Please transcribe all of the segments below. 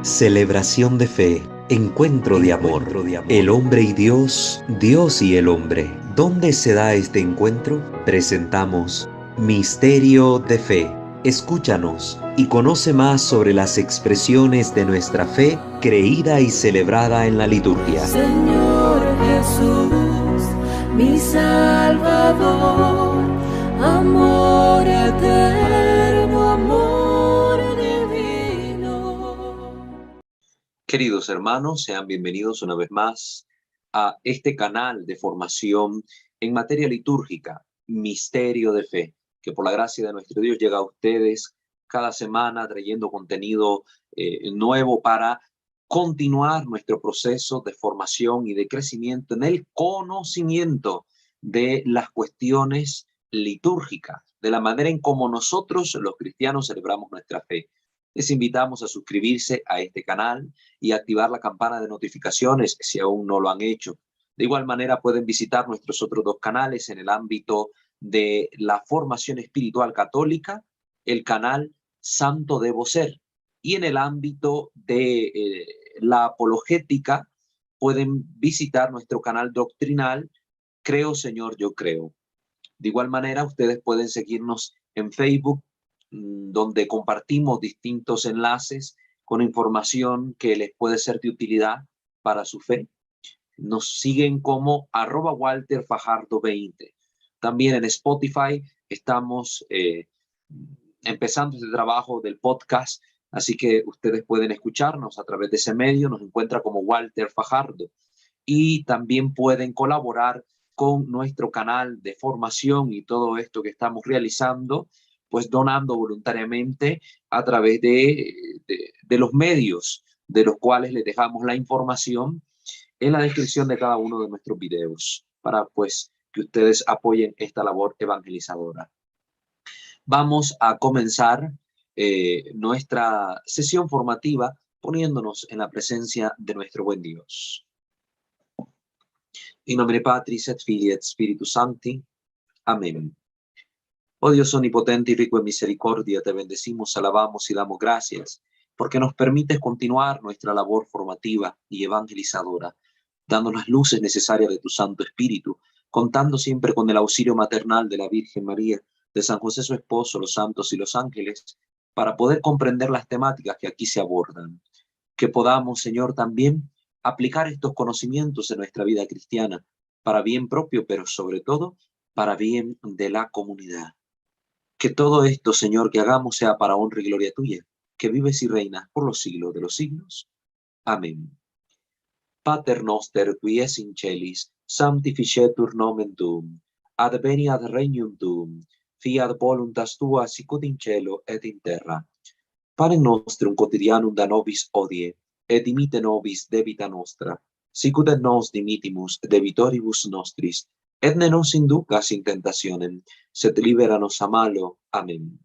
Celebración de fe, encuentro de amor, el hombre y Dios, Dios y el hombre. ¿Dónde se da este encuentro? Presentamos Misterio de Fe. Escúchanos y conoce más sobre las expresiones de nuestra fe creída y celebrada en la liturgia. Señor Jesús, mi Salvador, amor eterno, amor divino. Queridos hermanos, sean bienvenidos una vez más a este canal de formación en materia litúrgica, Misterio de Fe, que por la gracia de nuestro Dios llega a ustedes cada semana trayendo contenido nuevo para continuar nuestro proceso de formación y de crecimiento en el conocimiento de las cuestiones litúrgicas, de la manera en cómo nosotros los cristianos celebramos nuestra fe. Les invitamos a suscribirse a este canal y activar la campana de notificaciones si aún no lo han hecho. De igual manera pueden visitar nuestros otros dos canales en el ámbito de la formación espiritual católica, el canal Santo Debo Ser, y en el ámbito de la apologética pueden visitar nuestro canal doctrinal Creo Señor, yo creo. De igual manera ustedes pueden seguirnos en Facebook, donde compartimos distintos enlaces con información que les puede ser de utilidad para su fe. Nos siguen como @WalterFajardo20. También en Spotify estamos empezando este trabajo del podcast, así que ustedes pueden escucharnos a través de ese medio, nos encuentra como Walter Fajardo. Y también pueden colaborar con nuestro canal de formación y todo esto que estamos realizando, pues donando voluntariamente a través de los medios de los cuales les dejamos la información en la descripción de cada uno de nuestros videos, para pues que ustedes apoyen esta labor evangelizadora. Vamos a comenzar nuestra sesión formativa poniéndonos en la presencia de nuestro buen Dios. In nomine Patris et Filii et Spiritus Sancti. Amén. Oh Dios omnipotente y rico en misericordia, te bendecimos, alabamos y damos gracias, porque nos permites continuar nuestra labor formativa y evangelizadora, dando las luces necesarias de tu Santo Espíritu, contando siempre con el auxilio maternal de la Virgen María, de San José su esposo, los santos y los ángeles, para poder comprender las temáticas que aquí se abordan. Que podamos, Señor, también aplicar estos conocimientos en nuestra vida cristiana, para bien propio, pero sobre todo para bien de la comunidad. Que todo esto, Señor, que hagamos sea para honra y gloria tuya, que vives y reinas por los siglos de los siglos. Amén. Pater noster, qui es in celis, sanctificetur nomen tuum, adveniat regnum tuum, fiat voluntas tua sicut in cielo et in terra. Panem nostrum quotidianum da nobis hodie, et dimite nobis debita nostra, sicut et nos dimitimus debitoribus nostris, et ne nos inducas in tentationem, sed libera nos a malo. Amén.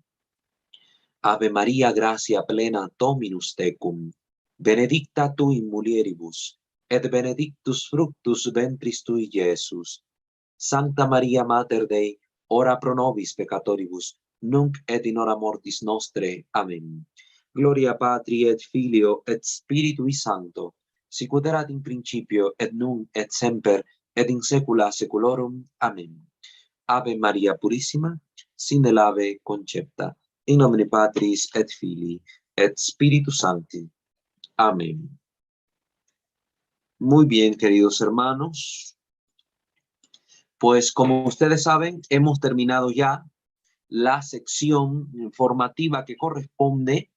Ave Maria, gratia plena, Dominus tecum, benedicta tu in mulieribus, et benedictus fructus ventris tui, Iesus. Sancta Maria Mater Dei, ora pro nobis peccatoribus, nunc et in hora mortis nostre. Amén. Gloria Patri et Filio et Spiritui Sancto, sicut erat in principio et nunc et semper et in saecula saeculorum. Amén. Ave Maria Purissima, sine lave concepta, in nomine Patris et Filii et Spiritus Sancti. Amén. Muy bien, queridos hermanos. Pues como ustedes saben, hemos terminado ya la sección formativa que corresponde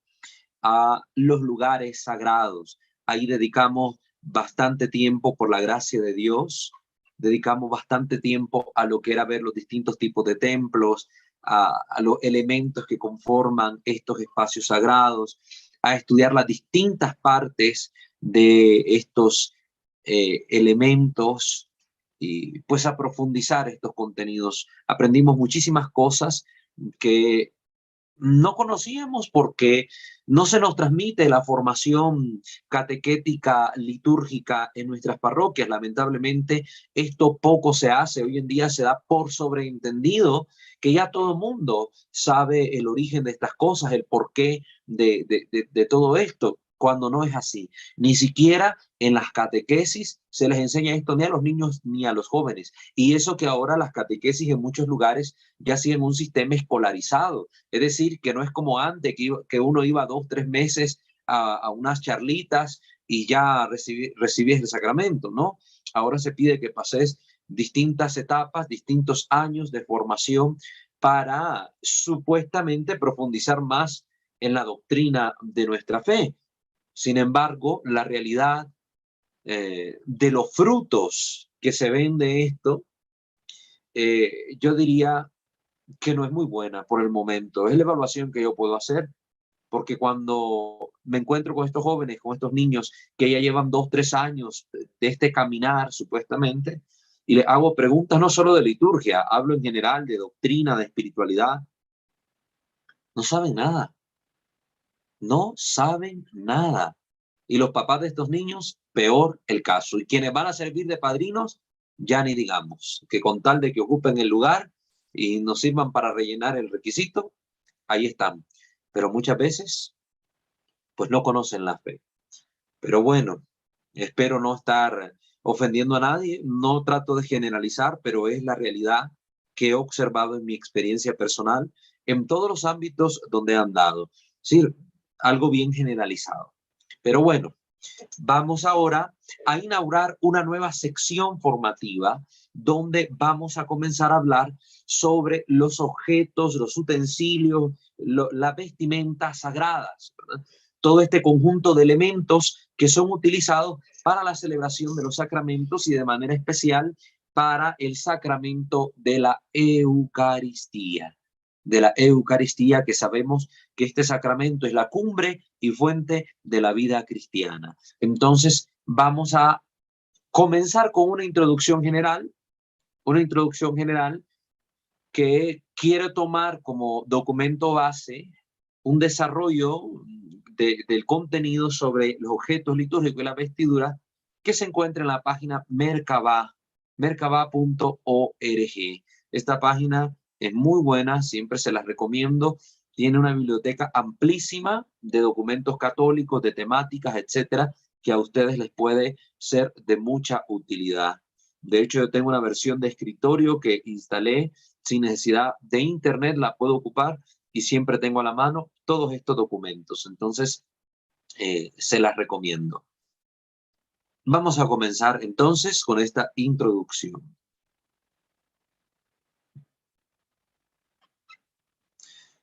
a los lugares sagrados. Ahí dedicamos bastante tiempo, por la gracia de Dios, dedicamos bastante tiempo a lo que era ver los distintos tipos de templos, a los elementos que conforman estos espacios sagrados, a estudiar las distintas partes de estos elementos y pues a profundizar estos contenidos. Aprendimos muchísimas cosas que no conocíamos porque no se nos transmite la formación catequética litúrgica en nuestras parroquias. Lamentablemente, esto poco se hace. Hoy en día se da por sobreentendido que ya todo el mundo sabe el origen de estas cosas, el porqué de todo esto. cuando no es así. Ni siquiera en las catequesis se les enseña esto ni a los niños ni a los jóvenes. Y eso que ahora las catequesis en muchos lugares ya siguen un sistema escolarizado. Es decir, que no es como antes, que uno iba 2, 3 meses a unas charlitas y ya recibías el sacramento, ¿no? Ahora se pide que pases distintas etapas, distintos años de formación para supuestamente profundizar más en la doctrina de nuestra fe. Sin embargo, la realidad de los frutos que se ven de esto, yo diría que no es muy buena por el momento. Es la evaluación que yo puedo hacer, porque cuando me encuentro con estos jóvenes, con estos niños que ya llevan 2, 3 años de este caminar, supuestamente, y les hago preguntas no solo de liturgia, hablo en general de doctrina, de espiritualidad, no saben nada. No saben nada. Y los papás de estos niños, peor el caso. Y quienes van a servir de padrinos, ya ni digamos, que con tal de que ocupen el lugar y nos sirvan para rellenar el requisito, ahí están. Pero muchas veces, pues no conocen la fe. Pero bueno, espero no estar ofendiendo a nadie, no trato de generalizar, pero es la realidad que he observado en mi experiencia personal en todos los ámbitos donde he andado. Sí, algo bien generalizado. Pero bueno, vamos ahora a inaugurar una nueva sección formativa donde vamos a comenzar a hablar sobre los objetos, los utensilios, las vestimentas sagradas, ¿verdad? Todo este conjunto de elementos que son utilizados para la celebración de los sacramentos y de manera especial para el sacramento de la Eucaristía. Que sabemos que este sacramento es la cumbre y fuente de la vida cristiana. Entonces, vamos a comenzar con una introducción general que quiere tomar como documento base un desarrollo del contenido sobre los objetos litúrgicos y la vestidura que se encuentra en la página merkabah.org. Esta página es muy buena, siempre se las recomiendo. Tiene una biblioteca amplísima de documentos católicos, de temáticas, etcétera, que a ustedes les puede ser de mucha utilidad. De hecho, yo tengo una versión de escritorio que instalé sin necesidad de internet, la puedo ocupar y siempre tengo a la mano todos estos documentos. Entonces, se las recomiendo. Vamos a comenzar entonces con esta introducción.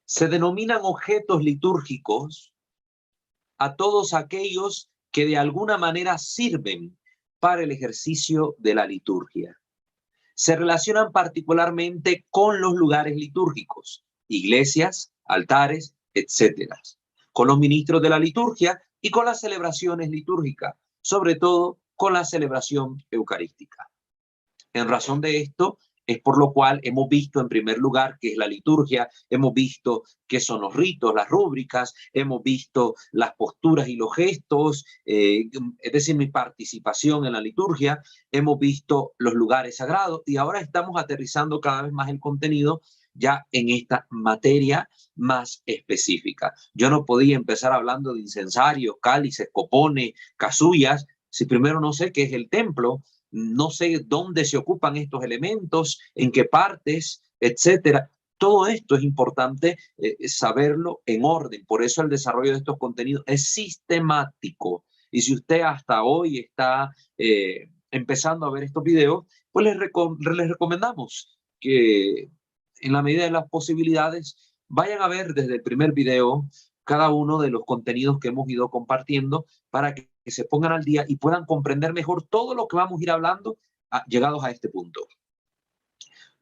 Se denominan objetos litúrgicos a todos aquellos que de alguna manera sirven para el ejercicio de la liturgia. Se relacionan particularmente con los lugares litúrgicos, iglesias, altares, etcétera, con los ministros de la liturgia y con las celebraciones litúrgicas, sobre todo con la celebración eucarística. En razón de esto, es por lo cual hemos visto en primer lugar qué es la liturgia, hemos visto qué son los ritos, las rúbricas, hemos visto las posturas y los gestos, es decir, mi participación en la liturgia, hemos visto los lugares sagrados y ahora estamos aterrizando cada vez más el contenido ya en esta materia más específica. Yo no podía empezar hablando de incensarios, cálices, copones, casullas, si primero no sé qué es el templo, no sé dónde se ocupan estos elementos, en qué partes, etcétera. Todo esto es importante saberlo en orden. Por eso el desarrollo de estos contenidos es sistemático. Y si usted hasta hoy está empezando a ver estos videos, pues les recomendamos que en la medida de las posibilidades vayan a ver desde el primer video cada uno de los contenidos que hemos ido compartiendo para que se pongan al día y puedan comprender mejor todo lo que vamos a ir hablando llegados a este punto.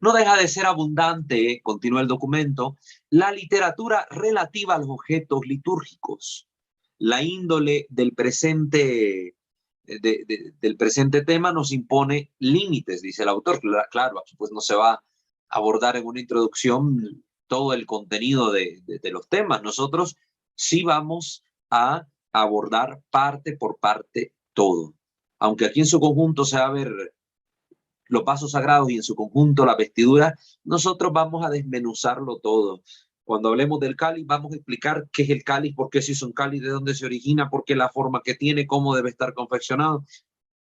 No deja de ser abundante, continúa el documento, la literatura relativa a los objetos litúrgicos. La índole del presente, del presente tema nos impone límites, dice el autor. Claro, pues no se va a abordar en una introducción todo el contenido de los temas. Nosotros sí vamos a abordar parte por parte todo. Aunque aquí en su conjunto se va a ver los vasos sagrados y en su conjunto la vestidura, nosotros vamos a desmenuzarlo todo. Cuando hablemos del cáliz, vamos a explicar qué es el cáliz, por qué se hizo un cáliz, de dónde se origina, por qué la forma que tiene, cómo debe estar confeccionado,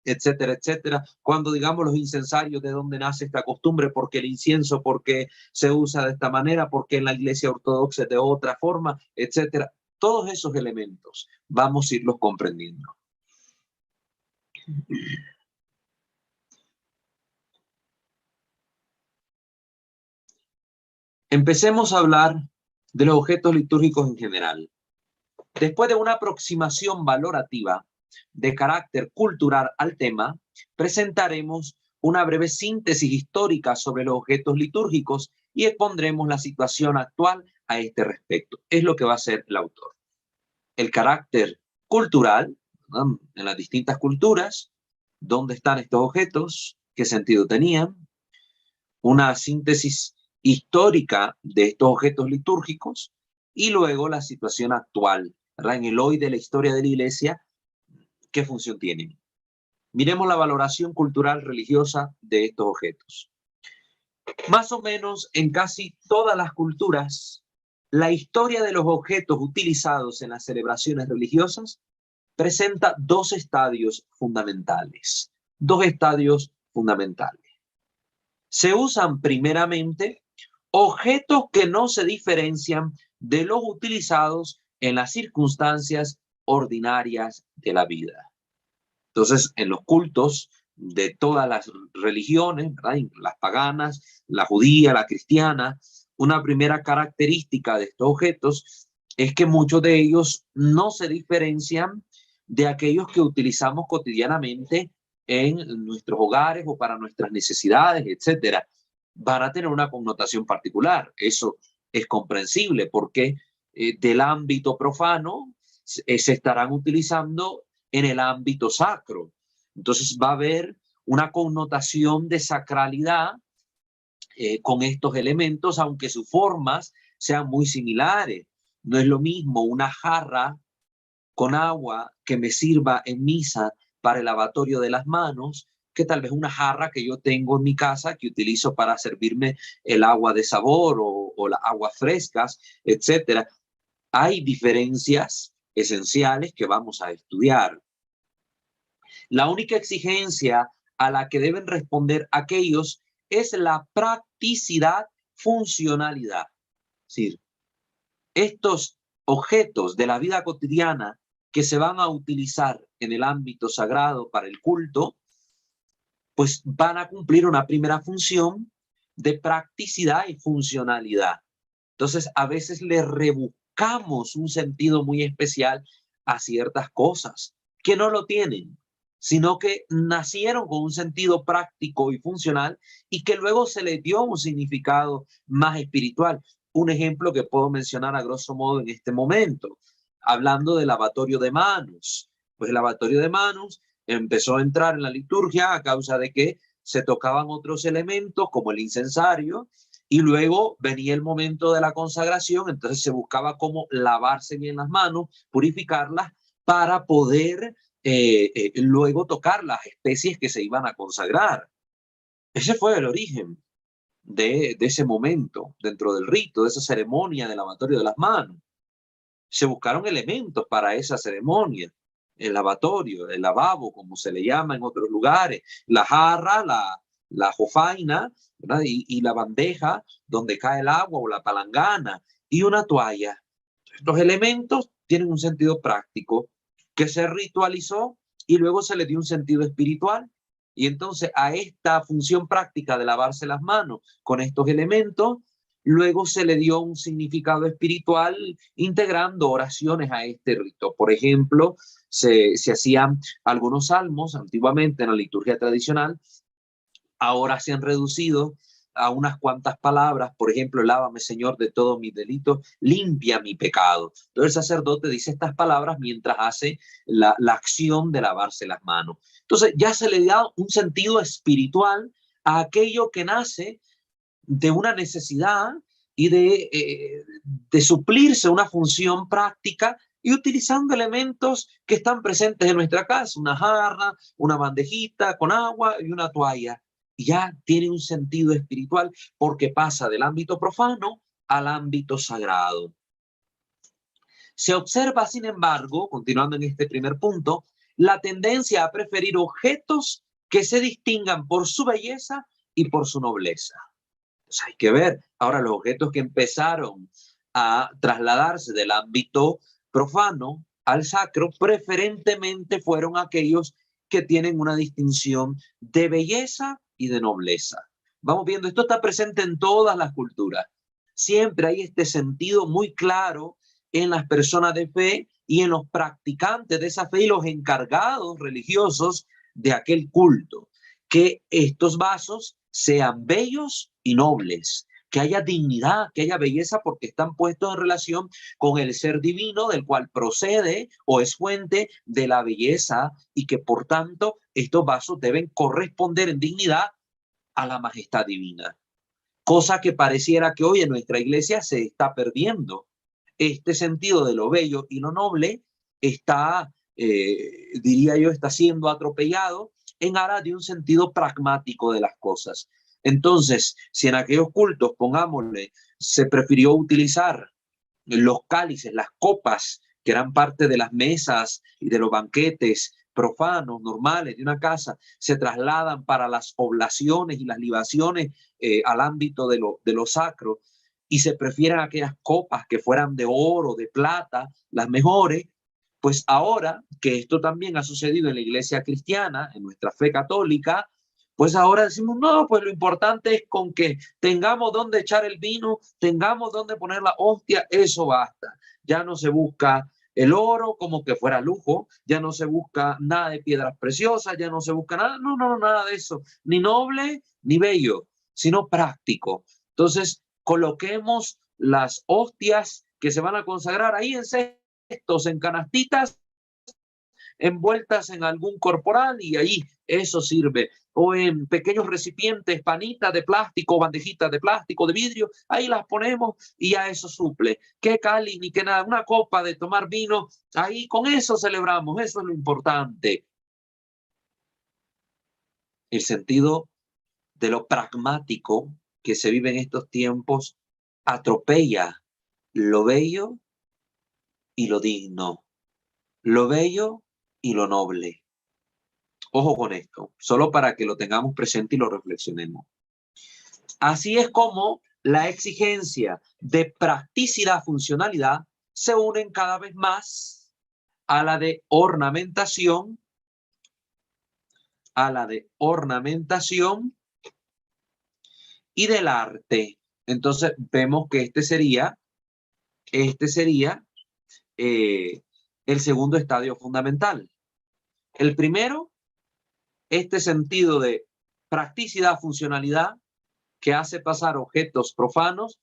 etcétera, etcétera. Cuando digamos los incensarios, de dónde nace esta costumbre, por qué el incienso, por qué se usa de esta manera, por qué en la iglesia ortodoxa de otra forma, etcétera. Todos esos elementos vamos a irlos comprendiendo. Empecemos a hablar de los objetos litúrgicos en general. Después de una aproximación valorativa de carácter cultural al tema, presentaremos una breve síntesis histórica sobre los objetos litúrgicos y expondremos la situación actual a este respecto. Es lo que va a hacer el autor. El carácter cultural, ¿no?, en las distintas culturas, dónde están estos objetos, qué sentido tenían, una síntesis histórica de estos objetos litúrgicos y luego la situación actual, ¿verdad?, en el hoy de la historia de la Iglesia, qué función tienen. Miremos la valoración cultural religiosa de estos objetos. Más o menos en casi todas las culturas, la historia de los objetos utilizados en las celebraciones religiosas presenta dos estadios fundamentales. Dos estadios fundamentales. Se usan primeramente objetos que no se diferencian de los utilizados en las circunstancias ordinarias de la vida. Entonces, en los cultos de todas las religiones, ¿verdad?, las paganas, la judía, la cristiana, una primera característica de estos objetos es que muchos de ellos no se diferencian de aquellos que utilizamos cotidianamente en nuestros hogares o para nuestras necesidades, etcétera. Van a tener una connotación particular. Eso es comprensible porque del ámbito profano se estarán utilizando en el ámbito sacro. Entonces va a haber una connotación de sacralidad con estos elementos, aunque sus formas sean muy similares. No es lo mismo una jarra con agua que me sirva en misa para el lavatorio de las manos, que tal vez una jarra que yo tengo en mi casa que utilizo para servirme el agua de sabor o las aguas frescas, etcétera. Hay diferencias esenciales que vamos a estudiar. La única exigencia a la que deben responder aquellos es la practicidad, funcionalidad. Es decir, estos objetos de la vida cotidiana que se van a utilizar en el ámbito sagrado para el culto, pues van a cumplir una primera función de practicidad y funcionalidad. Entonces, a veces le rebuscamos un sentido muy especial a ciertas cosas que no lo tienen, sino que nacieron con un sentido práctico y funcional y que luego se les dio un significado más espiritual. Un ejemplo que puedo mencionar a grosso modo en este momento, hablando del lavatorio de manos. Pues el lavatorio de manos empezó a entrar en la liturgia a causa de que se tocaban otros elementos como el incensario y luego venía el momento de la consagración, entonces se buscaba cómo lavarse bien las manos, purificarlas para poder luego tocar las especies que se iban a consagrar. Ese fue el origen de ese momento dentro del rito, de esa ceremonia del lavatorio de las manos. Se buscaron elementos para esa ceremonia, el lavatorio, el lavabo, como se le llama en otros lugares, la jarra, la jofaina, ¿verdad?, y la bandeja donde cae el agua o la palangana y una toalla. Los elementos tienen un sentido práctico que se ritualizó y luego se le dio un sentido espiritual. Y entonces a esta función práctica de lavarse las manos con estos elementos, luego se le dio un significado espiritual integrando oraciones a este rito. Por ejemplo, se hacían algunos salmos antiguamente en la liturgia tradicional, ahora se han reducido a unas cuantas palabras, por ejemplo, lávame Señor de todos mis delitos, limpia mi pecado. Entonces el sacerdote dice estas palabras mientras hace la acción de lavarse las manos. Entonces ya se le da un sentido espiritual a aquello que nace de una necesidad y de suplirse una función práctica y utilizando elementos que están presentes en nuestra casa, una jarra, una bandejita con agua y una toalla. Y ya tiene un sentido espiritual porque pasa del ámbito profano al ámbito sagrado. Se observa, sin embargo, continuando en este primer punto, la tendencia a preferir objetos que se distingan por su belleza y por su nobleza. Pues hay que ver, ahora los objetos que empezaron a trasladarse del ámbito profano al sacro, preferentemente fueron aquellos que tienen una distinción de belleza y de nobleza. Vamos viendo, esto está presente en todas las culturas. Siempre hay este sentido muy claro en las personas de fe y en los practicantes de esa fe y los encargados religiosos de aquel culto, que estos vasos sean bellos y nobles, que haya dignidad, que haya belleza, porque están puestos en relación con el ser divino del cual procede o es fuente de la belleza, y que por tanto estos vasos deben corresponder en dignidad a la majestad divina. Cosa que pareciera que hoy en nuestra iglesia se está perdiendo. Este sentido de lo bello y lo noble está, diría yo, está siendo atropellado en aras de un sentido pragmático de las cosas. Entonces, si en aquellos cultos, pongámosle, se prefirió utilizar los cálices, las copas, que eran parte de las mesas y de los banquetes profanos, normales de una casa, se trasladan para las oblaciones y las libaciones al ámbito de lo sacro, y se prefieren aquellas copas que fueran de oro, de plata, las mejores. Pues ahora que esto también ha sucedido en la iglesia cristiana, en nuestra fe católica, pues ahora decimos, no, pues lo importante es con que tengamos donde echar el vino, tengamos donde poner la hostia, eso basta. Ya no se busca el oro como que fuera lujo, ya no se busca nada de piedras preciosas, ya no se busca nada, no, nada de eso, ni noble ni bello, sino práctico. Entonces, coloquemos las hostias que se van a consagrar ahí en cestos, en canastitas, envueltas en algún corporal, y ahí eso sirve. O en pequeños recipientes, panitas de plástico, bandejitas de plástico, de vidrio, ahí las ponemos y ya eso suple. Qué cáliz ni qué nada, una copa de tomar vino, ahí con eso celebramos, eso es lo importante. El sentido de lo pragmático que se vive en estos tiempos atropella lo bello y lo digno, lo bello y lo noble. Ojo con esto, solo para que lo tengamos presente y lo reflexionemos. Así es como la exigencia de practicidad, funcionalidad, se unen cada vez más a la de ornamentación, y del arte. Entonces vemos que este sería el segundo estadio fundamental. El primero, este sentido de practicidad, funcionalidad, que hace pasar objetos profanos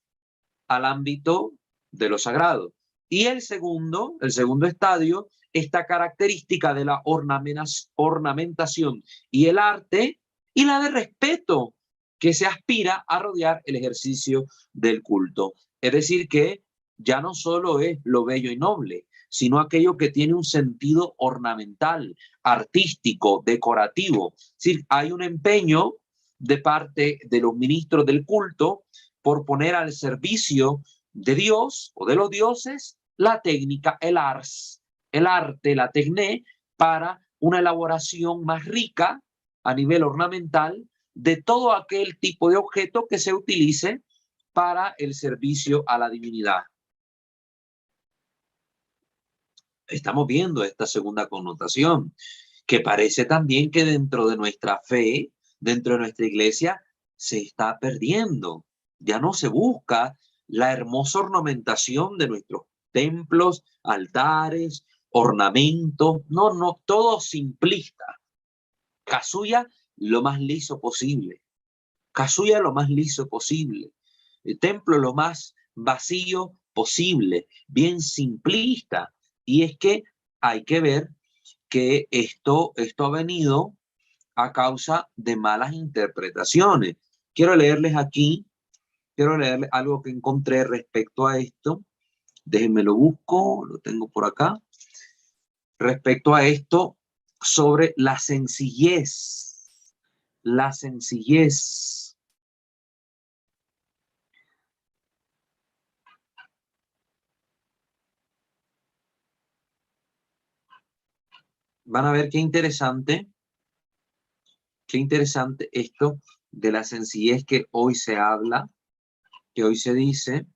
al ámbito de lo sagrado. Y el segundo estadio, esta característica de la ornamentación y el arte, y la de respeto que se aspira a rodear el ejercicio del culto. Es decir, que ya no solo es lo bello y noble, sino aquello que tiene un sentido ornamental, artístico, decorativo. Es decir, hay un empeño de parte de los ministros del culto por poner al servicio de Dios o de los dioses la técnica, el arte, la tecné, para una elaboración más rica a nivel ornamental de todo aquel tipo de objeto que se utilice para el servicio a la divinidad. Estamos viendo esta segunda connotación, que parece también que dentro de nuestra fe, dentro de nuestra iglesia, se está perdiendo. Ya no se busca la hermosa ornamentación de nuestros templos, altares, ornamentos. No, todo simplista. Casulla lo más liso posible. Casulla lo más liso posible. El templo lo más vacío posible, bien simplista. Y es que hay que ver que esto ha venido a causa de malas interpretaciones. Quiero leerles algo que encontré respecto a esto. Déjenme lo busco, lo tengo por acá. Respecto a esto, sobre la sencillez. La sencillez. Van a ver qué interesante esto de la sencillez que hoy se habla, que hoy se dice,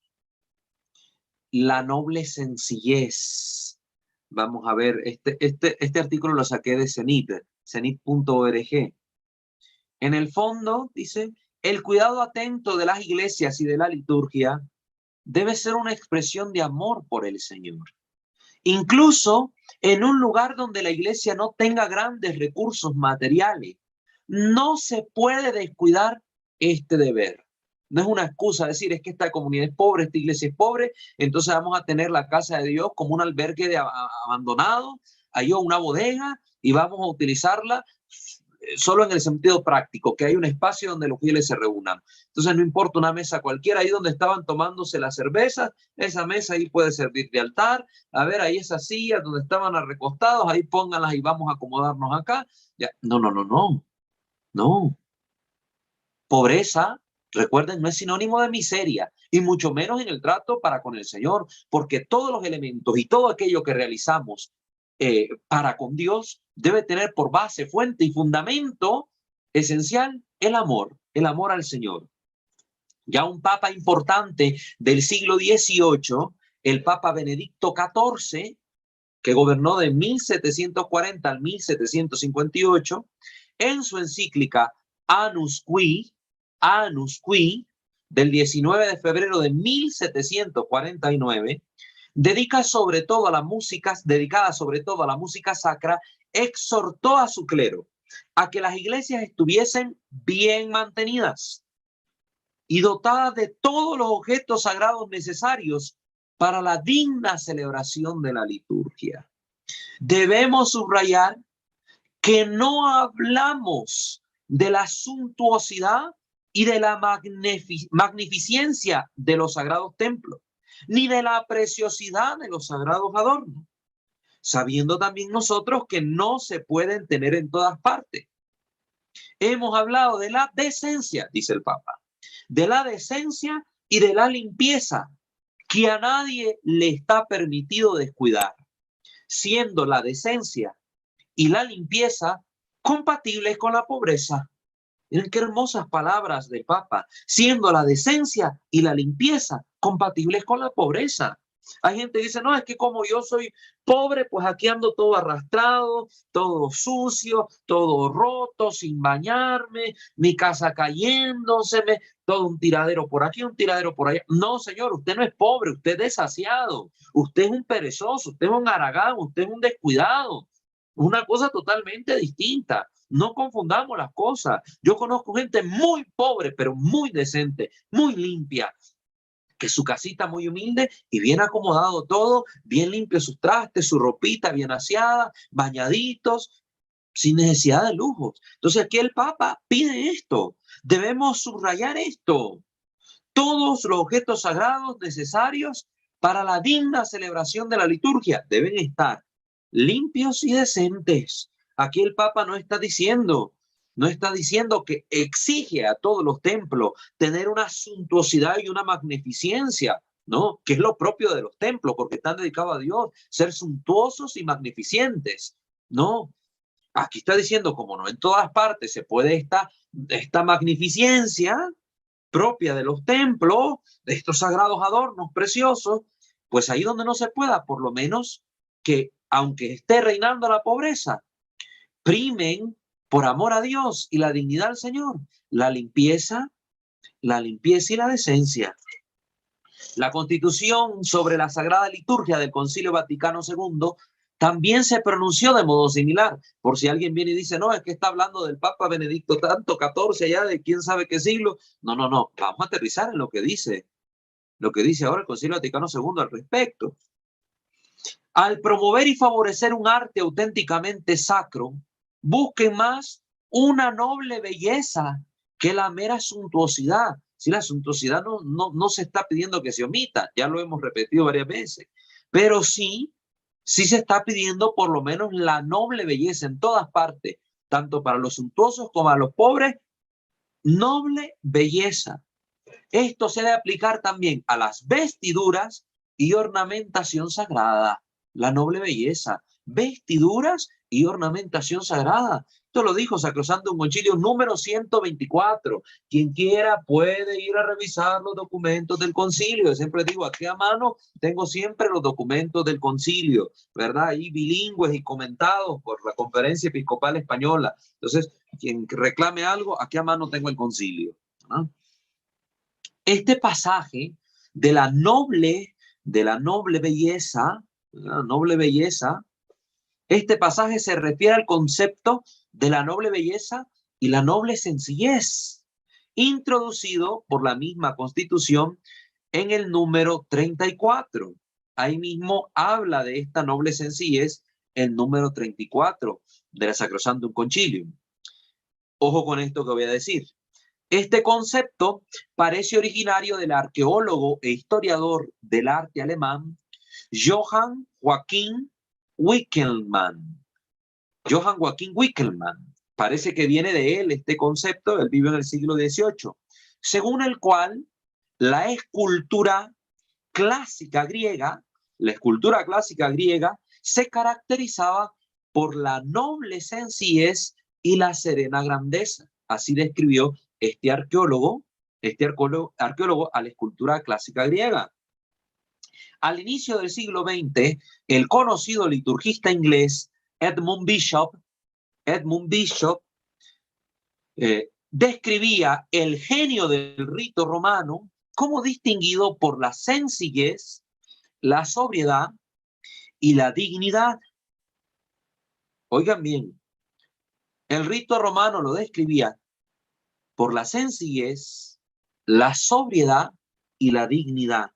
la noble sencillez. Vamos a ver, este artículo lo saqué de Cenit, cenit.org. En el fondo, dice, el cuidado atento de las iglesias y de la liturgia debe ser una expresión de amor por el Señor. Incluso en un lugar donde la iglesia no tenga grandes recursos materiales, no se puede descuidar este deber. No es una excusa decir, es que esta comunidad es pobre, esta iglesia es pobre, entonces vamos a tener la casa de Dios como un albergue abandonado, ahí o una bodega, y vamos a utilizarla solo en el sentido práctico, que hay un espacio donde los fieles se reúnan. Entonces no importa una mesa cualquiera, ahí donde estaban tomándose la cerveza, esa mesa ahí puede servir de altar. A ver, ahí esas sillas donde estaban recostados, ahí pónganlas y vamos a acomodarnos acá. Ya. No, no, no, no, no. Pobreza, recuerden, no es sinónimo de miseria, y mucho menos en el trato para con el Señor, porque todos los elementos y todo aquello que realizamos para con Dios debe tener por base, fuente y fundamento esencial el amor al Señor. Ya un papa importante del siglo XVIII, el Papa Benedicto XIV, que gobernó de 1740 al 1758, en su encíclica Annus Qui, del 19 de febrero de 1749, dedicada sobre todo a la música sacra, exhortó a su clero a que las iglesias estuviesen bien mantenidas y dotadas de todos los objetos sagrados necesarios para la digna celebración de la liturgia. Debemos subrayar que no hablamos de la suntuosidad y de la magnificencia de los sagrados templos, ni de la preciosidad de los sagrados adornos, sabiendo también nosotros que no se pueden tener en todas partes. Hemos hablado de la decencia, dice el Papa, de la decencia y de la limpieza, que a nadie le está permitido descuidar, siendo la decencia y la limpieza compatibles con la pobreza. Miren qué hermosas palabras del Papa, siendo la decencia y la limpieza compatibles con la pobreza. Hay gente que dice, no, es que como yo soy pobre, pues aquí ando todo arrastrado, todo sucio, todo roto, sin bañarme, mi casa cayéndoseme, todo un tiradero por aquí, un tiradero por allá. No, señor, usted no es pobre, usted es desasiado, usted es un perezoso, usted es un haragán, usted es un descuidado. Una cosa totalmente distinta. No confundamos las cosas. Yo conozco gente muy pobre, pero muy decente, muy limpia, que su casita muy humilde y bien acomodado todo, bien limpio sus trastes, su ropita bien aseada, bañaditos, sin necesidad de lujos. Entonces aquí el Papa pide esto. Debemos subrayar esto. Todos los objetos sagrados necesarios para la digna celebración de la liturgia deben estar limpios y decentes. Aquí el Papa no está diciendo que exige a todos los templos tener una suntuosidad y una magnificencia, ¿no? Que es lo propio de los templos, porque están dedicados a Dios, ser suntuosos y magnificentes, ¿no? Aquí está diciendo, como no en todas partes se puede esta magnificencia propia de los templos, de estos sagrados adornos preciosos, pues ahí donde no se pueda, por lo menos que, aunque esté reinando la pobreza, primen por amor a Dios y la dignidad del Señor, la limpieza y la decencia. La Constitución sobre la Sagrada Liturgia del Concilio Vaticano II también se pronunció de modo similar. Por si alguien viene y dice, no, es que está hablando del Papa Benedicto tanto, 14 allá de quién sabe qué siglo. No, no, no, vamos a aterrizar en lo que dice ahora el Concilio Vaticano II al respecto. Al promover y favorecer un arte auténticamente sacro, busquen más una noble belleza que la mera suntuosidad. Si la suntuosidad no se está pidiendo que se omita, ya lo hemos repetido varias veces, pero sí se está pidiendo por lo menos la noble belleza en todas partes, tanto para los suntuosos como a los pobres, noble belleza. Esto se debe aplicar también a las vestiduras y ornamentación sagrada, la noble belleza, vestiduras y ornamentación sagrada. Esto lo dijo Sacrosantum Concilium número 124. Quien quiera puede ir a revisar los documentos del concilio. Yo siempre digo, aquí a mano tengo siempre los documentos del concilio, ¿verdad? Y bilingües y comentados por la Conferencia Episcopal Española. Entonces, quien reclame algo, aquí a mano tengo el concilio, ¿no? Este pasaje de la noble belleza, la noble belleza, este pasaje se refiere al concepto de la noble belleza y la noble sencillez, introducido por la misma Constitución en el número 34. Ahí mismo habla de esta noble sencillez el número 34 de la Sacrosantum Concilium. Ojo con esto que voy a decir. Este concepto parece originario del arqueólogo e historiador del arte alemán Johann Joachim Winckelmann. Johann Joachim Winckelmann. Parece que viene de él este concepto, él vivió en el siglo XVIII, según el cual la escultura clásica griega, se caracterizaba por la noble sencillez y la serena grandeza. Así describió este arqueólogo a la escultura clásica griega. Al inicio del siglo XX, el conocido liturgista inglés Edmund Bishop describía el genio del rito romano como distinguido por la sencillez, la sobriedad y la dignidad. Oigan bien, el rito romano lo describía por la sencillez, la sobriedad y la dignidad.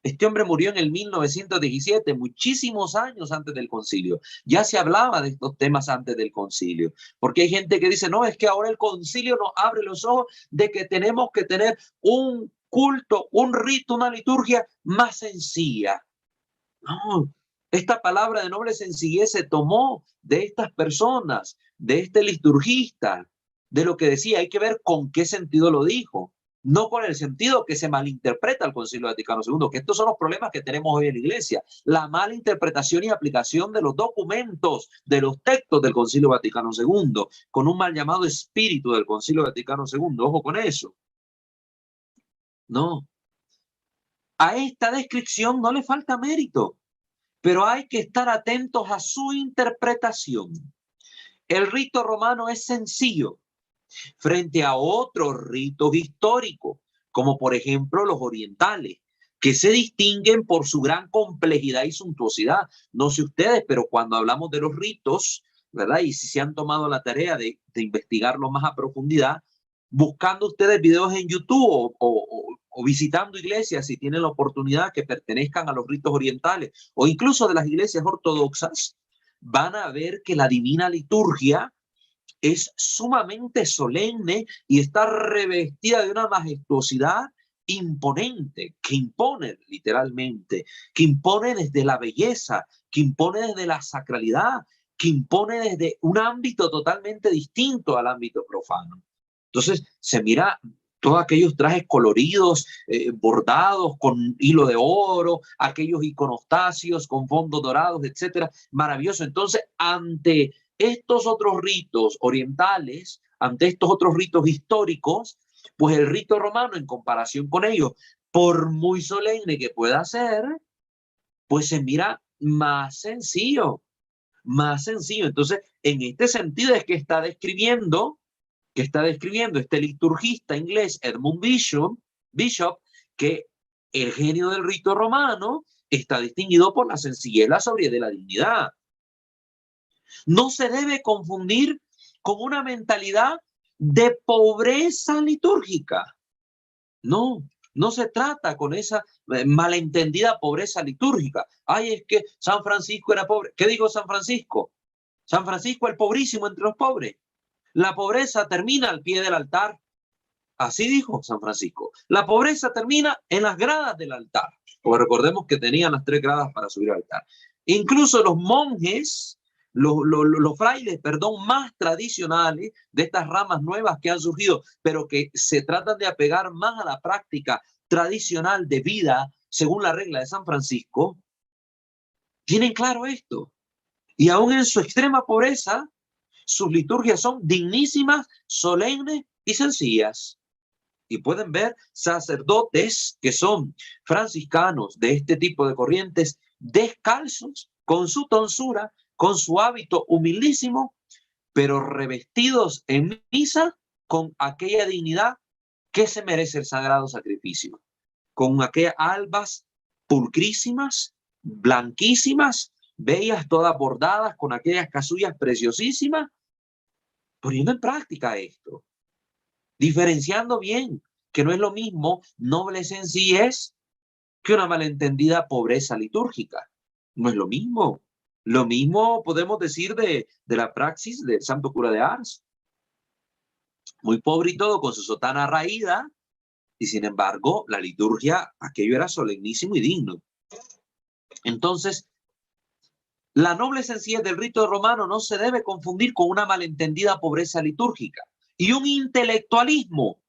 Este hombre murió en el 1917, muchísimos años antes del concilio. Ya se hablaba de estos temas antes del concilio, porque hay gente que dice, no, es que ahora el concilio nos abre los ojos de que tenemos que tener un culto, un rito, una liturgia más sencilla. No, esta palabra de noble sencillez se tomó de estas personas, de este liturgista, de lo que decía. Hay que ver con qué sentido lo dijo, no con el sentido que se malinterpreta el Concilio Vaticano II, que estos son los problemas que tenemos hoy en la Iglesia, la mala interpretación y aplicación de los documentos, de los textos del Concilio Vaticano II, con un mal llamado espíritu del Concilio Vaticano II. Ojo con eso. No. A esta descripción no le falta mérito, pero hay que estar atentos a su interpretación. El rito romano es sencillo frente a otros ritos históricos, como por ejemplo los orientales, que se distinguen por su gran complejidad y suntuosidad. No sé ustedes, pero cuando hablamos de los ritos, ¿verdad? Y si se han tomado la tarea de investigarlo más a profundidad, buscando ustedes videos en YouTube o visitando iglesias, si tienen la oportunidad, que pertenezcan a los ritos orientales o incluso de las iglesias ortodoxas, van a ver que la divina liturgia es sumamente solemne y está revestida de una majestuosidad imponente, que impone literalmente, que impone desde la belleza, que impone desde la sacralidad, que impone desde un ámbito totalmente distinto al ámbito profano. Entonces se mira todos aquellos trajes coloridos, bordados con hilo de oro, aquellos iconostacios con fondos dorados, etcétera, maravilloso. Entonces, ante estos otros ritos orientales, ante estos otros ritos históricos, pues el rito romano, en comparación con ellos, por muy solemne que pueda ser, pues se mira más sencillo, más sencillo. Entonces, en este sentido es que está describiendo este liturgista inglés Edmund Bishop, que el genio del rito romano está distinguido por la sencillez, la sobriedad y la dignidad. No se debe confundir con una mentalidad de pobreza litúrgica. No, no se trata con esa malentendida pobreza litúrgica. Ay, es que San Francisco era pobre. ¿Qué digo San Francisco? San Francisco el pobrísimo entre los pobres. La pobreza termina al pie del altar. Así dijo San Francisco. La pobreza termina en las gradas del altar. Porque recordemos que tenían las 3 gradas para subir al altar. Incluso los monjes, los frailes, perdón, más tradicionales de estas ramas nuevas que han surgido, pero que se tratan de apegar más a la práctica tradicional de vida, según la regla de San Francisco, tienen claro esto. Y aún en su extrema pobreza, sus liturgias son dignísimas, solemnes y sencillas. Y pueden ver sacerdotes que son franciscanos de este tipo de corrientes, descalzos, con su tonsura, con su hábito humildísimo, pero revestidos en misa con aquella dignidad que se merece el sagrado sacrificio, con aquellas albas pulcrísimas, blanquísimas, bellas, todas bordadas, con aquellas casullas preciosísimas, poniendo en práctica esto, diferenciando bien que no es lo mismo noble sencillez que una malentendida pobreza litúrgica. No es lo mismo. Lo mismo podemos decir de la praxis del santo cura de Ars. Muy pobre y todo, con su sotana raída, y sin embargo, la liturgia, aquello era solemnísimo y digno. Entonces, la noble sencillez del rito romano no se debe confundir con una malentendida pobreza litúrgica y un intelectualismo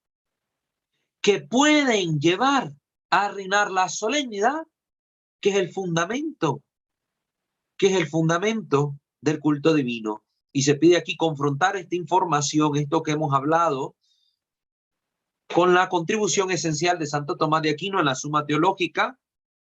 que pueden llevar a arruinar la solemnidad, que es el fundamento, del culto divino. Y se pide aquí confrontar esta información, esto que hemos hablado, con la contribución esencial de Santo Tomás de Aquino en la Suma Teológica,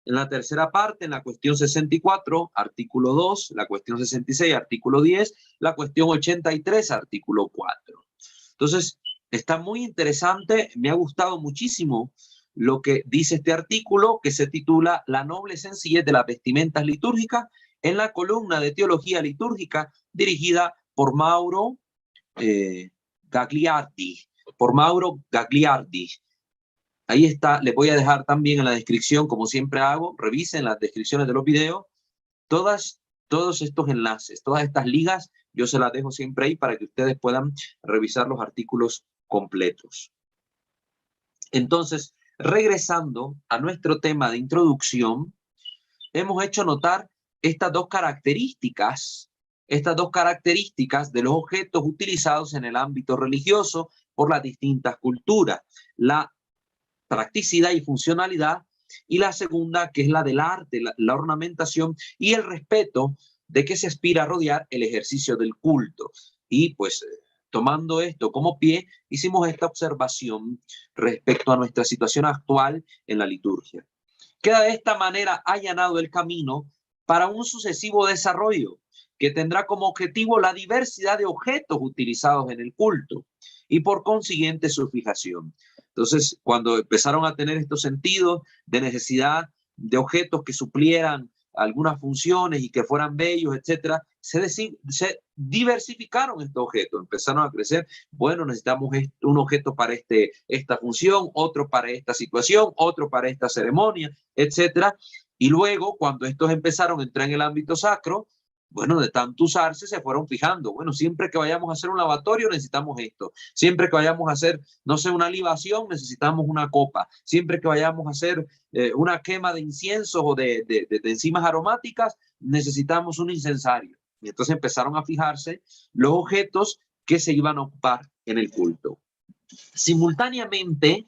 en la tercera parte, en la cuestión 64, artículo 2, la cuestión 66, artículo 10, la cuestión 83, artículo 4. Entonces, está muy interesante, me ha gustado muchísimo lo que dice este artículo, que se titula La noble sencillez de las vestimentas litúrgicas, en la columna de Teología Litúrgica, dirigida por Mauro Gagliardi. Ahí está, les voy a dejar también en la descripción, como siempre hago, revisen las descripciones de los videos, todos estos enlaces, todas estas ligas, yo se las dejo siempre ahí para que ustedes puedan revisar los artículos completos. Entonces, regresando a nuestro tema de introducción, hemos hecho notar estas dos características de los objetos utilizados en el ámbito religioso por las distintas culturas. La practicidad y funcionalidad, y la segunda, que es la del arte, la ornamentación y el respeto de que se aspira a rodear el ejercicio del culto. Y pues, tomando esto como pie, hicimos esta observación respecto a nuestra situación actual en la liturgia. Queda de esta manera allanado el camino para un sucesivo desarrollo que tendrá como objetivo la diversidad de objetos utilizados en el culto y por consiguiente su fijación. Entonces, cuando empezaron a tener estos sentidos de necesidad de objetos que suplieran algunas funciones y que fueran bellos, etcétera, se diversificaron estos objetos, empezaron a crecer. Bueno, necesitamos un objeto para esta función, otro para esta situación, otro para esta ceremonia, etcétera. Y luego, cuando estos empezaron a entrar en el ámbito sacro, bueno, de tanto usarse se fueron fijando. Bueno, siempre que vayamos a hacer un lavatorio necesitamos esto. Siempre que vayamos a hacer, no sé, una libación necesitamos una copa. Siempre que vayamos a hacer una quema de inciensos o de enzimas aromáticas necesitamos un incensario. Y entonces empezaron a fijarse los objetos que se iban a ocupar en el culto. Simultáneamente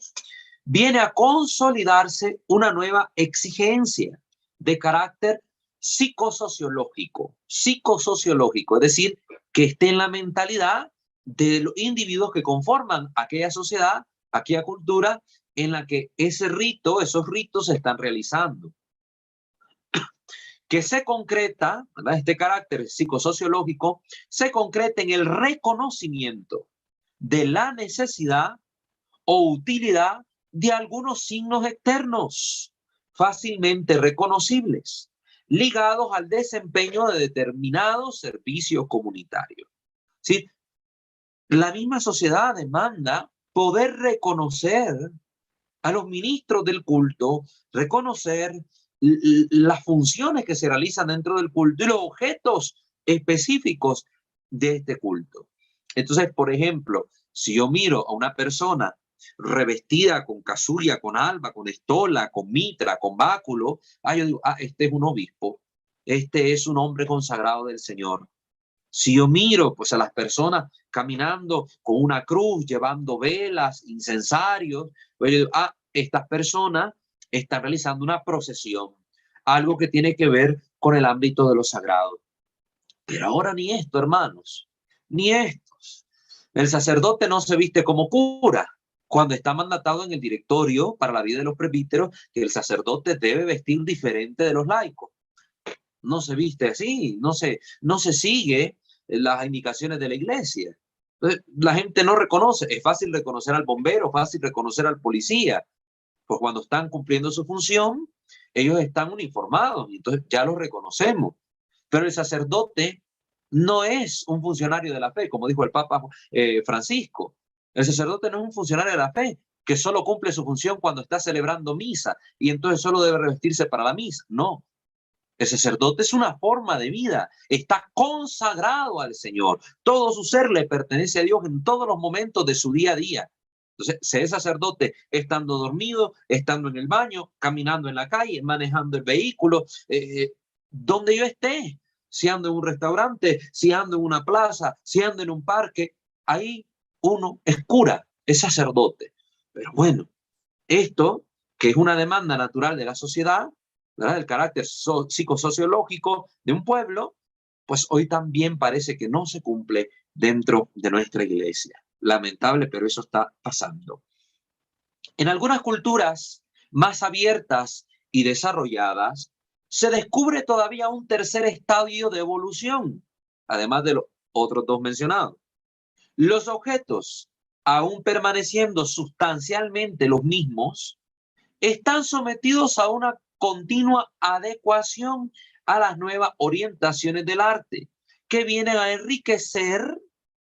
viene a consolidarse una nueva exigencia de carácter psicosociológico, es decir, que esté en la mentalidad de los individuos que conforman aquella sociedad, aquella cultura en la que esos ritos se están realizando. Que se concreta, ¿verdad? Este carácter psicosociológico se concreta en el reconocimiento de la necesidad o utilidad de algunos signos externos fácilmente reconocibles, ligados al desempeño de determinados servicios comunitarios. ¿Sí? La misma sociedad demanda poder reconocer a los ministros del culto, reconocer las funciones que se realizan dentro del culto y los objetos específicos de este culto. Entonces, por ejemplo, si yo miro a una persona revestida con casulla, con alba, con estola, con mitra, con báculo, yo digo, este es un obispo, este es un hombre consagrado del Señor. Si yo miro pues a las personas caminando con una cruz, llevando velas, incensarios, pues yo digo, estas personas están realizando una procesión, algo que tiene que ver con el ámbito de lo sagrado. Pero ahora ni esto, hermanos, ni estos. El sacerdote no se viste como cura. Cuando está mandatado en el directorio para la vida de los presbíteros, que el sacerdote debe vestir diferente de los laicos. No se viste así, no se sigue las indicaciones de la iglesia. Entonces, la gente no reconoce. Es fácil reconocer al bombero, fácil reconocer al policía, pues cuando están cumpliendo su función, ellos están uniformados y entonces ya los reconocemos. Pero el sacerdote no es un funcionario de la fe, como dijo el Papa Francisco. El sacerdote no es un funcionario de la fe que solo cumple su función cuando está celebrando misa y entonces solo debe revestirse para la misa. No, el sacerdote es una forma de vida, está consagrado al Señor. Todo su ser le pertenece a Dios en todos los momentos de su día a día. Entonces, se es sacerdote estando dormido, estando en el baño, caminando en la calle, manejando el vehículo, donde yo esté, si ando en un restaurante, si ando en una plaza, si ando en un parque, ahí uno es cura, es sacerdote. Pero bueno, esto, que es una demanda natural de la sociedad, ¿verdad? El carácter psicosociológico de un pueblo, pues hoy también parece que no se cumple dentro de nuestra iglesia. Lamentable, pero eso está pasando. En algunas culturas más abiertas y desarrolladas, se descubre todavía un tercer estadio de evolución, además de los otros dos mencionados. Los objetos, aún permaneciendo sustancialmente los mismos, están sometidos a una continua adecuación a las nuevas orientaciones del arte, que vienen a enriquecer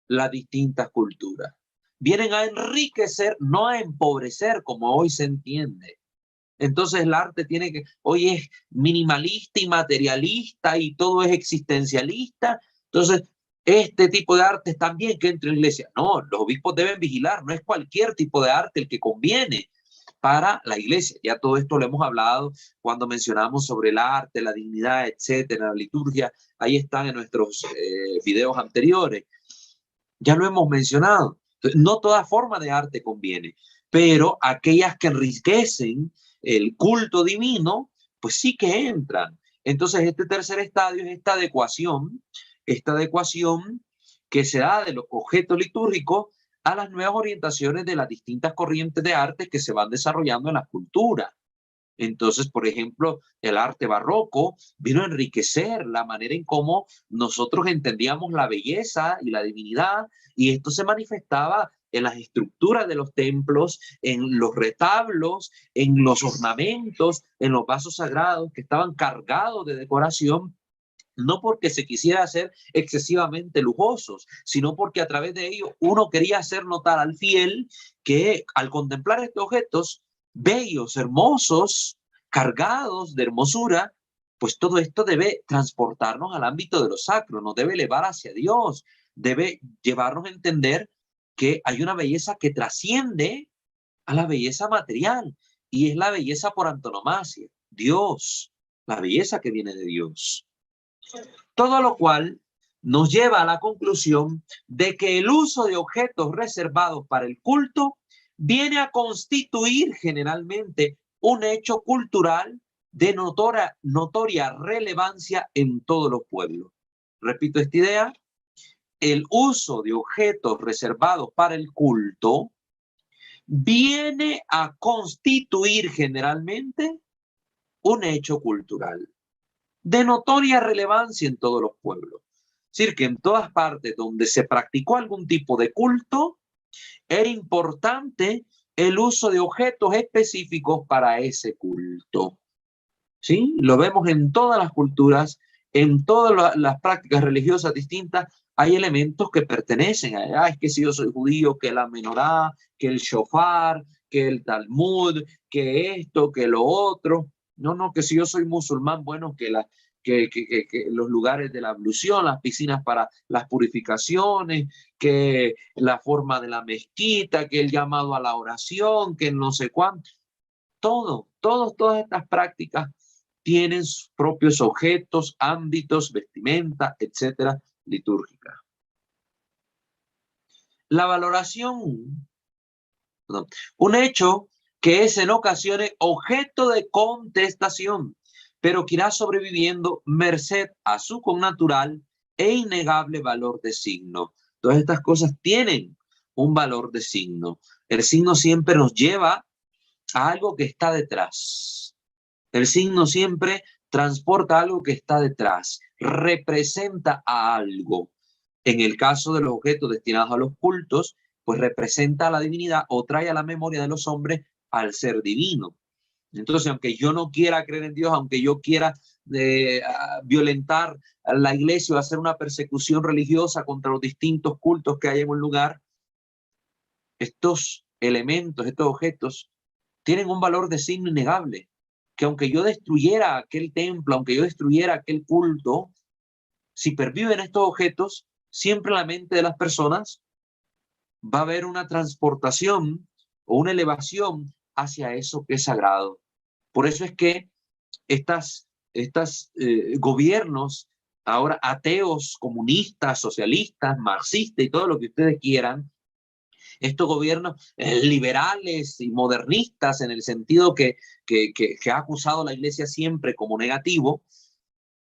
las distintas culturas. Vienen a enriquecer, no a empobrecer, como hoy se entiende. Entonces el arte tiene que, hoy es minimalista y materialista y todo es existencialista. Entonces, este tipo de arte también que entre en la iglesia. No, los obispos deben vigilar, no es cualquier tipo de arte el que conviene para la iglesia. Ya todo esto lo hemos hablado cuando mencionamos sobre el arte, la dignidad, etcétera, la liturgia. Ahí están en nuestros videos anteriores. Ya lo hemos mencionado. Entonces, no toda forma de arte conviene, pero aquellas que enriquecen el culto divino, pues sí que entran. Entonces, este tercer estadio es esta adecuación que se da de los objetos litúrgicos a las nuevas orientaciones de las distintas corrientes de arte que se van desarrollando en la cultura. Entonces, por ejemplo, el arte barroco vino a enriquecer la manera en cómo nosotros entendíamos la belleza y la divinidad, y esto se manifestaba en las estructuras de los templos, en los retablos, en los ornamentos, en los vasos sagrados que estaban cargados de decoración, no porque se quisiera ser excesivamente lujosos, sino porque a través de ello uno quería hacer notar al fiel que al contemplar estos objetos bellos, hermosos, cargados de hermosura, pues todo esto debe transportarnos al ámbito de lo sacro, nos debe elevar hacia Dios, debe llevarnos a entender que hay una belleza que trasciende a la belleza material y es la belleza por antonomasia, Dios, la belleza que viene de Dios. Todo lo cual nos lleva a la conclusión de que el uso de objetos reservados para el culto viene a constituir generalmente un hecho cultural de notoria relevancia en todos los pueblos. Repito esta idea, el uso de objetos reservados para el culto viene a constituir generalmente un hecho cultural de notoria relevancia en todos los pueblos. Es decir, que en todas partes donde se practicó algún tipo de culto, era importante el uso de objetos específicos para ese culto. ¿Sí? Lo vemos en todas las culturas, en todas las prácticas religiosas distintas, hay elementos que pertenecen a, es que si yo soy judío, que la menorá, que el shofar, que el Talmud, que esto, que lo otro. No, que si yo soy musulmán, bueno, que los lugares de la ablución, las piscinas para las purificaciones, que la forma de la mezquita, que el llamado a la oración, que no sé cuánto. Todas estas prácticas tienen sus propios objetos, ámbitos, vestimenta, etcétera, litúrgica. La valoración, un hecho que es en ocasiones objeto de contestación, pero que irá sobreviviendo merced a su connatural e innegable valor de signo. Todas estas cosas tienen un valor de signo. El signo siempre nos lleva a algo que está detrás. El signo siempre transporta algo que está detrás, representa a algo. En el caso de los objetos destinados a los cultos, pues representa a la divinidad o trae a la memoria de los hombres al ser divino. Entonces, aunque yo no quiera creer en Dios, aunque yo quiera violentar a la iglesia o hacer una persecución religiosa contra los distintos cultos que hay en un lugar, estos elementos, estos objetos, tienen un valor de signo innegable, que aunque yo destruyera aquel templo, aunque yo destruyera aquel culto, si perviven estos objetos, siempre en la mente de las personas va a haber una transportación o una elevación hacia eso que es sagrado. Por eso es que estas gobiernos, ahora ateos, comunistas, socialistas, marxistas y todo lo que ustedes quieran, estos gobiernos liberales y modernistas en el sentido que ha acusado la iglesia siempre como negativo,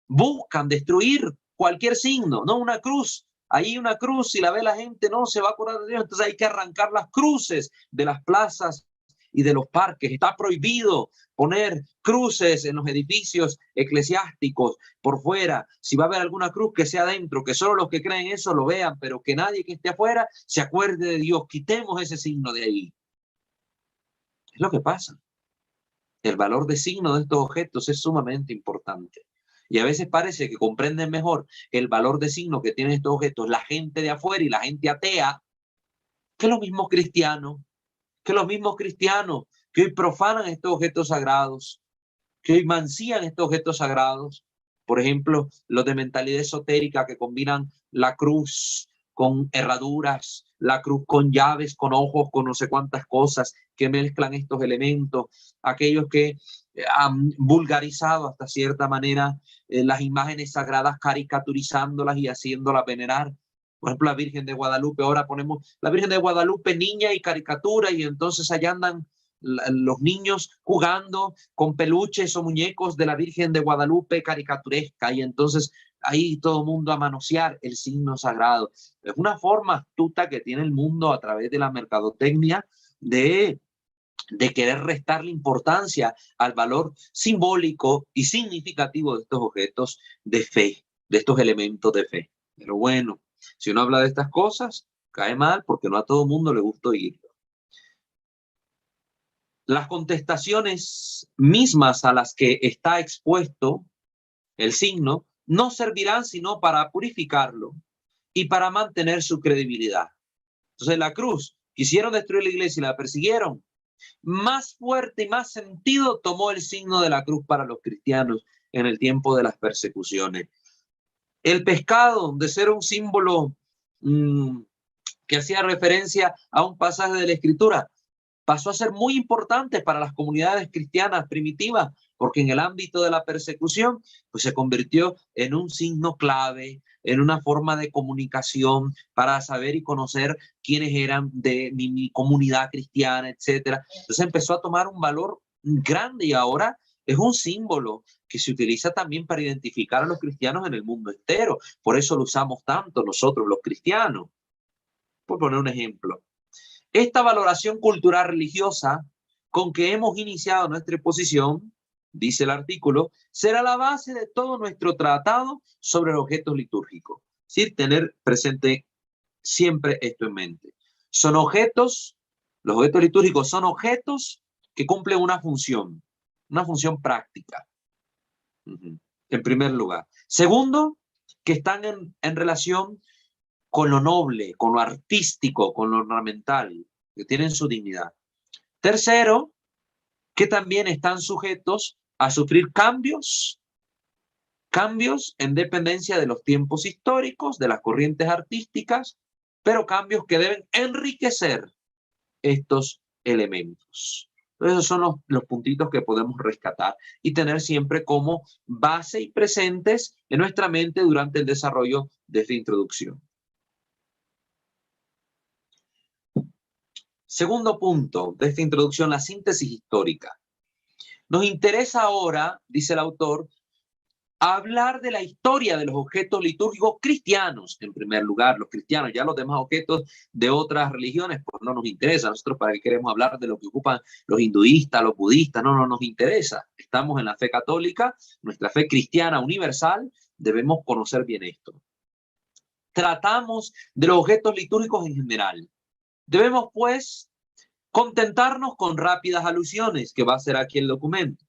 buscan destruir cualquier signo, no una cruz. Ahí una cruz, si la ve la gente, no se va a acordar de Dios. Entonces hay que arrancar las cruces de las plazas y de los parques. Está prohibido poner cruces en los edificios eclesiásticos por fuera. Si va a haber alguna cruz, que sea adentro, que solo los que creen eso lo vean, pero que nadie que esté afuera se acuerde de Dios. Quitemos ese signo de ahí. Es lo que pasa. El valor de signo de estos objetos es sumamente importante. Y a veces parece que comprenden mejor el valor de signo que tienen estos objetos la gente de afuera y la gente atea que los mismos cristianos, que hoy profanan estos objetos sagrados, que hoy mancían estos objetos sagrados. Por ejemplo, los de mentalidad esotérica que combinan la cruz con herraduras, la cruz con llaves, con ojos, con no sé cuántas cosas, que mezclan estos elementos, aquellos que han vulgarizado hasta cierta manera las imágenes sagradas, caricaturizándolas y haciéndolas venerar. Por ejemplo, la Virgen de Guadalupe, ahora ponemos la Virgen de Guadalupe niña y caricatura, y entonces allá andan los niños jugando con peluches o muñecos de la Virgen de Guadalupe caricaturesca, y entonces ahí todo el mundo a manosear el signo sagrado. Es una forma astuta que tiene el mundo a través de la mercadotecnia de querer restarle importancia al valor simbólico y significativo de estos objetos de fe, de estos elementos de fe. Pero bueno, si uno habla de estas cosas, cae mal porque no a todo mundo le gusta oírlo. Las contestaciones mismas a las que está expuesto el signo no servirán sino para purificarlo y para mantener su credibilidad. Entonces la cruz, quisieron destruir la iglesia y la persiguieron. Más fuerte y más sentido tomó el signo de la cruz para los cristianos en el tiempo de las persecuciones. El pescado, de ser un símbolo que hacía referencia a un pasaje de la Escritura, pasó a ser muy importante para las comunidades cristianas primitivas, porque en el ámbito de la persecución, pues se convirtió en un signo clave, en una forma de comunicación para saber y conocer quiénes eran de mi comunidad cristiana, etcétera. Entonces empezó a tomar un valor grande y ahora es un símbolo que se utiliza también para identificar a los cristianos en el mundo entero. Por eso lo usamos tanto nosotros los cristianos. Por poner un ejemplo. Esta valoración cultural religiosa con que hemos iniciado nuestra exposición, dice el artículo, será la base de todo nuestro tratado sobre los objetos litúrgicos. Es decir, tener presente siempre esto en mente. Son objetos, los objetos litúrgicos son objetos que cumplen una función práctica, en primer lugar. Segundo, que están en relación con lo noble, con lo artístico, con lo ornamental, que tienen su dignidad. Tercero, que también están sujetos a sufrir cambios en dependencia de los tiempos históricos, de las corrientes artísticas, pero cambios que deben enriquecer estos elementos. Esos son los puntitos que podemos rescatar y tener siempre como base y presentes en nuestra mente durante el desarrollo de esta introducción. Segundo punto de esta introducción, la síntesis histórica. Nos interesa ahora, dice el autor, hablar de la historia de los objetos litúrgicos cristianos, en primer lugar, los cristianos. Ya los demás objetos de otras religiones, pues no nos interesa. Nosotros, ¿para qué queremos hablar de lo que ocupan los hinduistas, los budistas? No nos interesa. Estamos en la fe católica, nuestra fe cristiana universal, debemos conocer bien esto. Tratamos de los objetos litúrgicos en general. Debemos, pues, contentarnos con rápidas alusiones, que va a ser aquí el documento.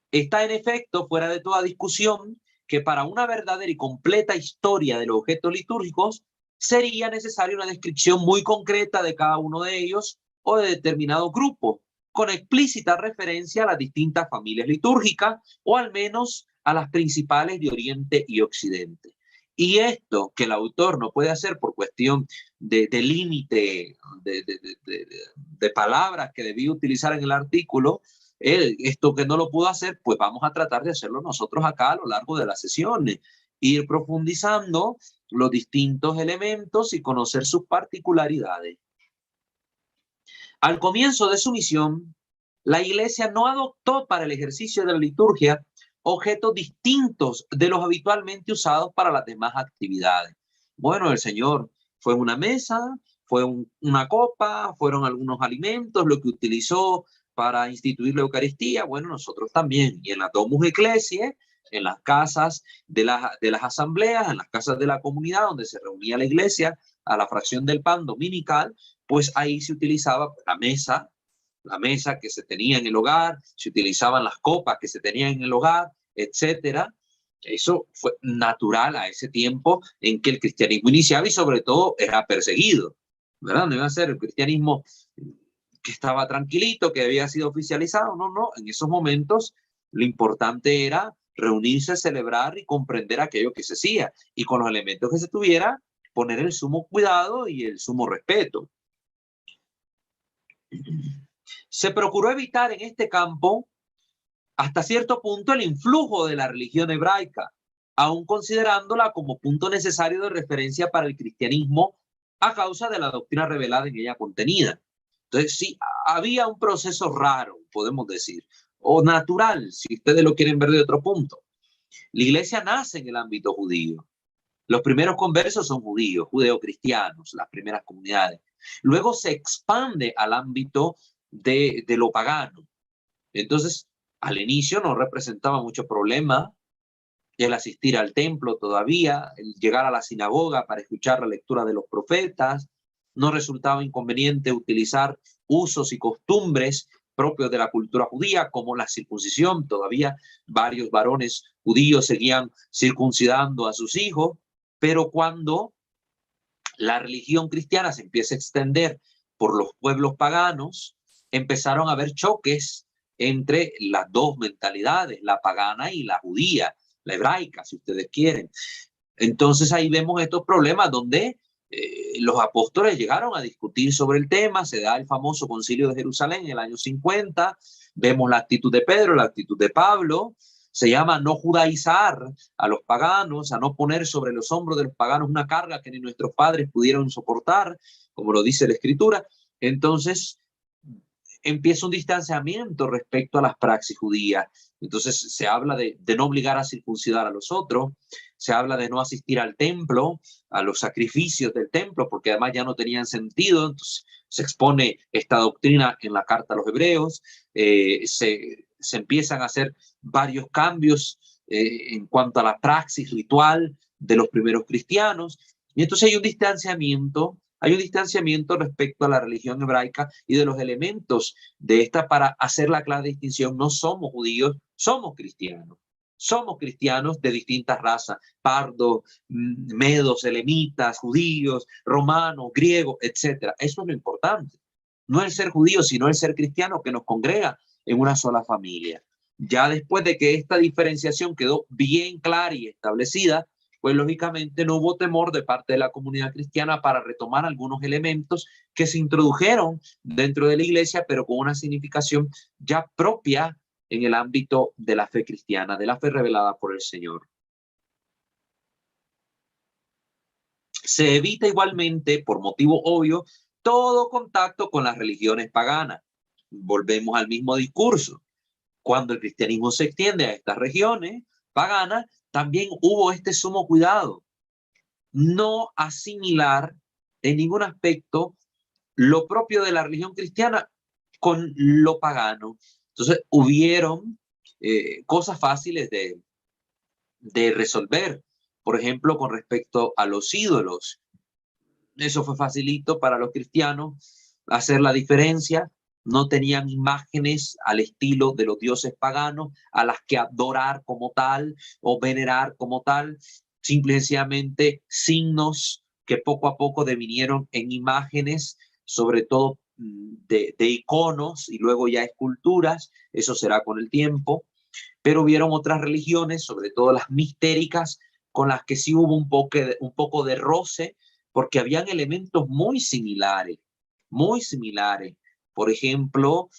Está en efecto fuera de toda discusión que para una verdadera y completa historia de los objetos litúrgicos sería necesaria una descripción muy concreta de cada uno de ellos o de determinado grupo, con explícita referencia a las distintas familias litúrgicas o al menos a las principales de Oriente y Occidente. Y esto que el autor no puede hacer por cuestión de límite de palabras que debía utilizar en el artículo, esto que no lo pudo hacer, pues vamos a tratar de hacerlo nosotros acá a lo largo de las sesiones, ir profundizando los distintos elementos y conocer sus particularidades. Al comienzo de su misión, la Iglesia no adoptó para el ejercicio de la liturgia objetos distintos de los habitualmente usados para las demás actividades. Bueno, el Señor fue una mesa, fue una copa, fueron algunos alimentos, lo que utilizó para instituir la Eucaristía. Bueno, nosotros también. Y en las Domus Ecclesiae, en las casas de las asambleas, en las casas de la comunidad donde se reunía la iglesia a la fracción del pan dominical, pues ahí se utilizaba la mesa que se tenía en el hogar, se utilizaban las copas que se tenían en el hogar, etcétera. Eso fue natural a ese tiempo en que el cristianismo iniciaba y sobre todo era perseguido, ¿verdad? No iba a ser el cristianismo que estaba tranquilito, que había sido oficializado. No, en esos momentos lo importante era reunirse, celebrar y comprender aquello que se hacía, y con los elementos que se tuviera, poner el sumo cuidado y el sumo respeto. Se procuró evitar en este campo, hasta cierto punto, el influjo de la religión hebraica, aún considerándola como punto necesario de referencia para el cristianismo a causa de la doctrina revelada en ella contenida. Entonces, sí, había un proceso raro, podemos decir, o natural, si ustedes lo quieren ver de otro punto. La iglesia nace en el ámbito judío. Los primeros conversos son judíos, judeocristianos, las primeras comunidades. Luego se expande al ámbito de lo pagano. Entonces, al inicio no representaba mucho problema el asistir al templo todavía, el llegar a la sinagoga para escuchar la lectura de los profetas. No resultaba inconveniente utilizar usos y costumbres propios de la cultura judía, como la circuncisión. Todavía varios varones judíos seguían circuncidando a sus hijos, pero cuando la religión cristiana se empieza a extender por los pueblos paganos, empezaron a haber choques entre las dos mentalidades, la pagana y la judía, la hebraica, si ustedes quieren. Entonces ahí vemos estos problemas donde los apóstoles llegaron a discutir sobre el tema. Se da el famoso concilio de Jerusalén en el año 50, vemos la actitud de Pedro, la actitud de Pablo. Se llama no judaizar a los paganos, a no poner sobre los hombros de los paganos una carga que ni nuestros padres pudieron soportar, como lo dice la Escritura. Entonces empieza un distanciamiento respecto a las praxis judías. Entonces se habla de no obligar a circuncidar a los otros, se habla de no asistir al templo, a los sacrificios del templo, porque además ya no tenían sentido. Entonces se expone esta doctrina en la carta a los hebreos. Se empiezan a hacer varios cambios en cuanto a la praxis ritual de los primeros cristianos, y entonces hay un distanciamiento respecto a la religión hebraica y de los elementos de esta para hacer la clara distinción. No somos judíos, somos cristianos. Somos cristianos de distintas razas, pardos, medos, elamitas, judíos, romanos, griegos, etc. Eso es lo importante. No el ser judío, sino el ser cristiano que nos congrega en una sola familia. Ya después de que esta diferenciación quedó bien clara y establecida, pues lógicamente no hubo temor de parte de la comunidad cristiana para retomar algunos elementos que se introdujeron dentro de la iglesia, pero con una significación ya propia en el ámbito de la fe cristiana, de la fe revelada por el Señor. Se evita igualmente, por motivo obvio, todo contacto con las religiones paganas. Volvemos al mismo discurso. Cuando el cristianismo se extiende a estas regiones, pagana, también hubo este sumo cuidado. No asimilar en ningún aspecto lo propio de la religión cristiana con lo pagano. Entonces, hubieron cosas fáciles de resolver. Por ejemplo, con respecto a los ídolos. Eso fue facilito para los cristianos hacer la diferencia. No tenían imágenes al estilo de los dioses paganos a las que adorar como tal o venerar como tal. Simple y sencillamente signos que poco a poco devinieron en imágenes, sobre todo de iconos y luego ya esculturas. Eso será con el tiempo. Pero hubieron otras religiones, sobre todo las mistéricas, con las que sí hubo un poco de roce, porque habían elementos muy similares, muy similares. Por ejemplo,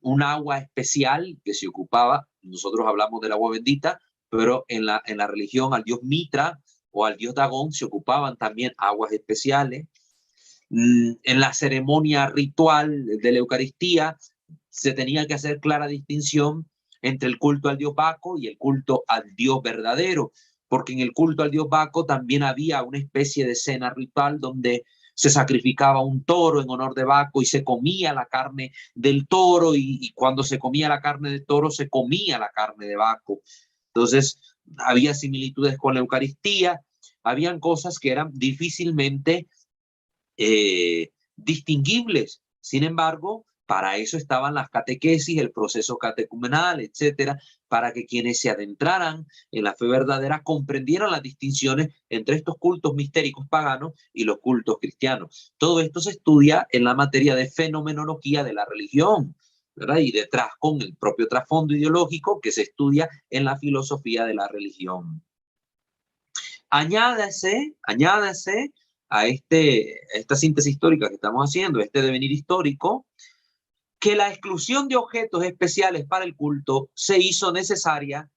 un agua especial que se ocupaba, nosotros hablamos del agua bendita, pero en la religión al dios Mitra o al dios Dagón se ocupaban también aguas especiales. En la ceremonia ritual de la Eucaristía se tenía que hacer clara distinción entre el culto al dios Baco y el culto al dios verdadero, porque en el culto al dios Baco también había una especie de cena ritual donde se sacrificaba un toro en honor de Baco y se comía la carne del toro, y cuando se comía la carne del toro se comía la carne de Baco. Entonces había similitudes con la Eucaristía, habían cosas que eran difícilmente distinguibles. Sin embargo, para eso estaban las catequesis, el proceso catecumenal, etcétera, para que quienes se adentraran en la fe verdadera comprendieran las distinciones entre estos cultos mistéricos paganos y los cultos cristianos. Todo esto se estudia en la materia de fenomenología de la religión, ¿verdad? Y detrás con el propio trasfondo ideológico que se estudia en la filosofía de la religión. Añádase a esta síntesis histórica que estamos haciendo, este devenir histórico, que la exclusión de objetos especiales para el culto se hizo necesaria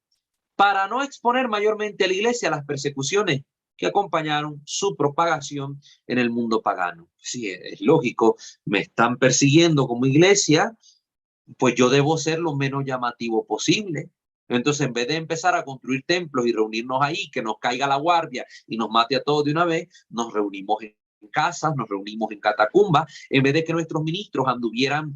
para no exponer mayormente a la iglesia a las persecuciones que acompañaron su propagación en el mundo pagano. Sí, es lógico, me están persiguiendo como iglesia, pues yo debo ser lo menos llamativo posible. Entonces, en vez de empezar a construir templos y reunirnos ahí, que nos caiga la guardia y nos mate a todos de una vez, nos reunimos en casas, nos reunimos en catacumbas, en vez de que nuestros ministros anduvieran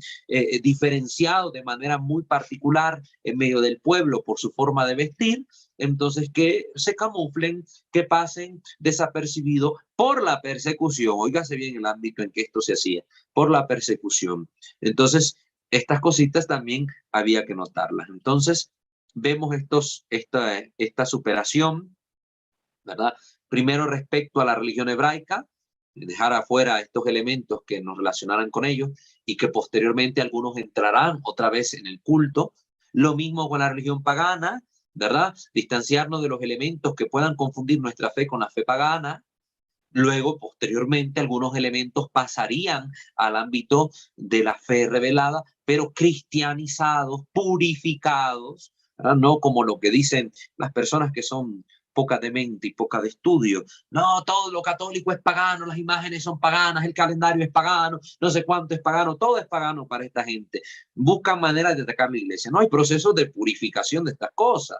diferenciados de manera muy particular en medio del pueblo por su forma de vestir, entonces que se camuflen, que pasen desapercibidos por la persecución. Óigase bien el ámbito en que esto se hacía, por la persecución. Entonces, estas cositas también había que notarlas. Entonces, vemos esta superación, ¿verdad? Primero respecto a la religión hebraica, dejar afuera estos elementos que nos relacionaran con ellos y que posteriormente algunos entrarán otra vez en el culto. Lo mismo con la religión pagana, ¿verdad? Distanciarnos de los elementos que puedan confundir nuestra fe con la fe pagana. Luego, posteriormente, algunos elementos pasarían al ámbito de la fe revelada, pero cristianizados, purificados, ¿verdad? No como lo que dicen las personas que son pocas de mente y pocas de estudio. No, todo lo católico es pagano, las imágenes son paganas, el calendario es pagano, no sé cuánto es pagano, todo es pagano para esta gente. Buscan maneras de atacar la iglesia. No hay procesos de purificación de estas cosas.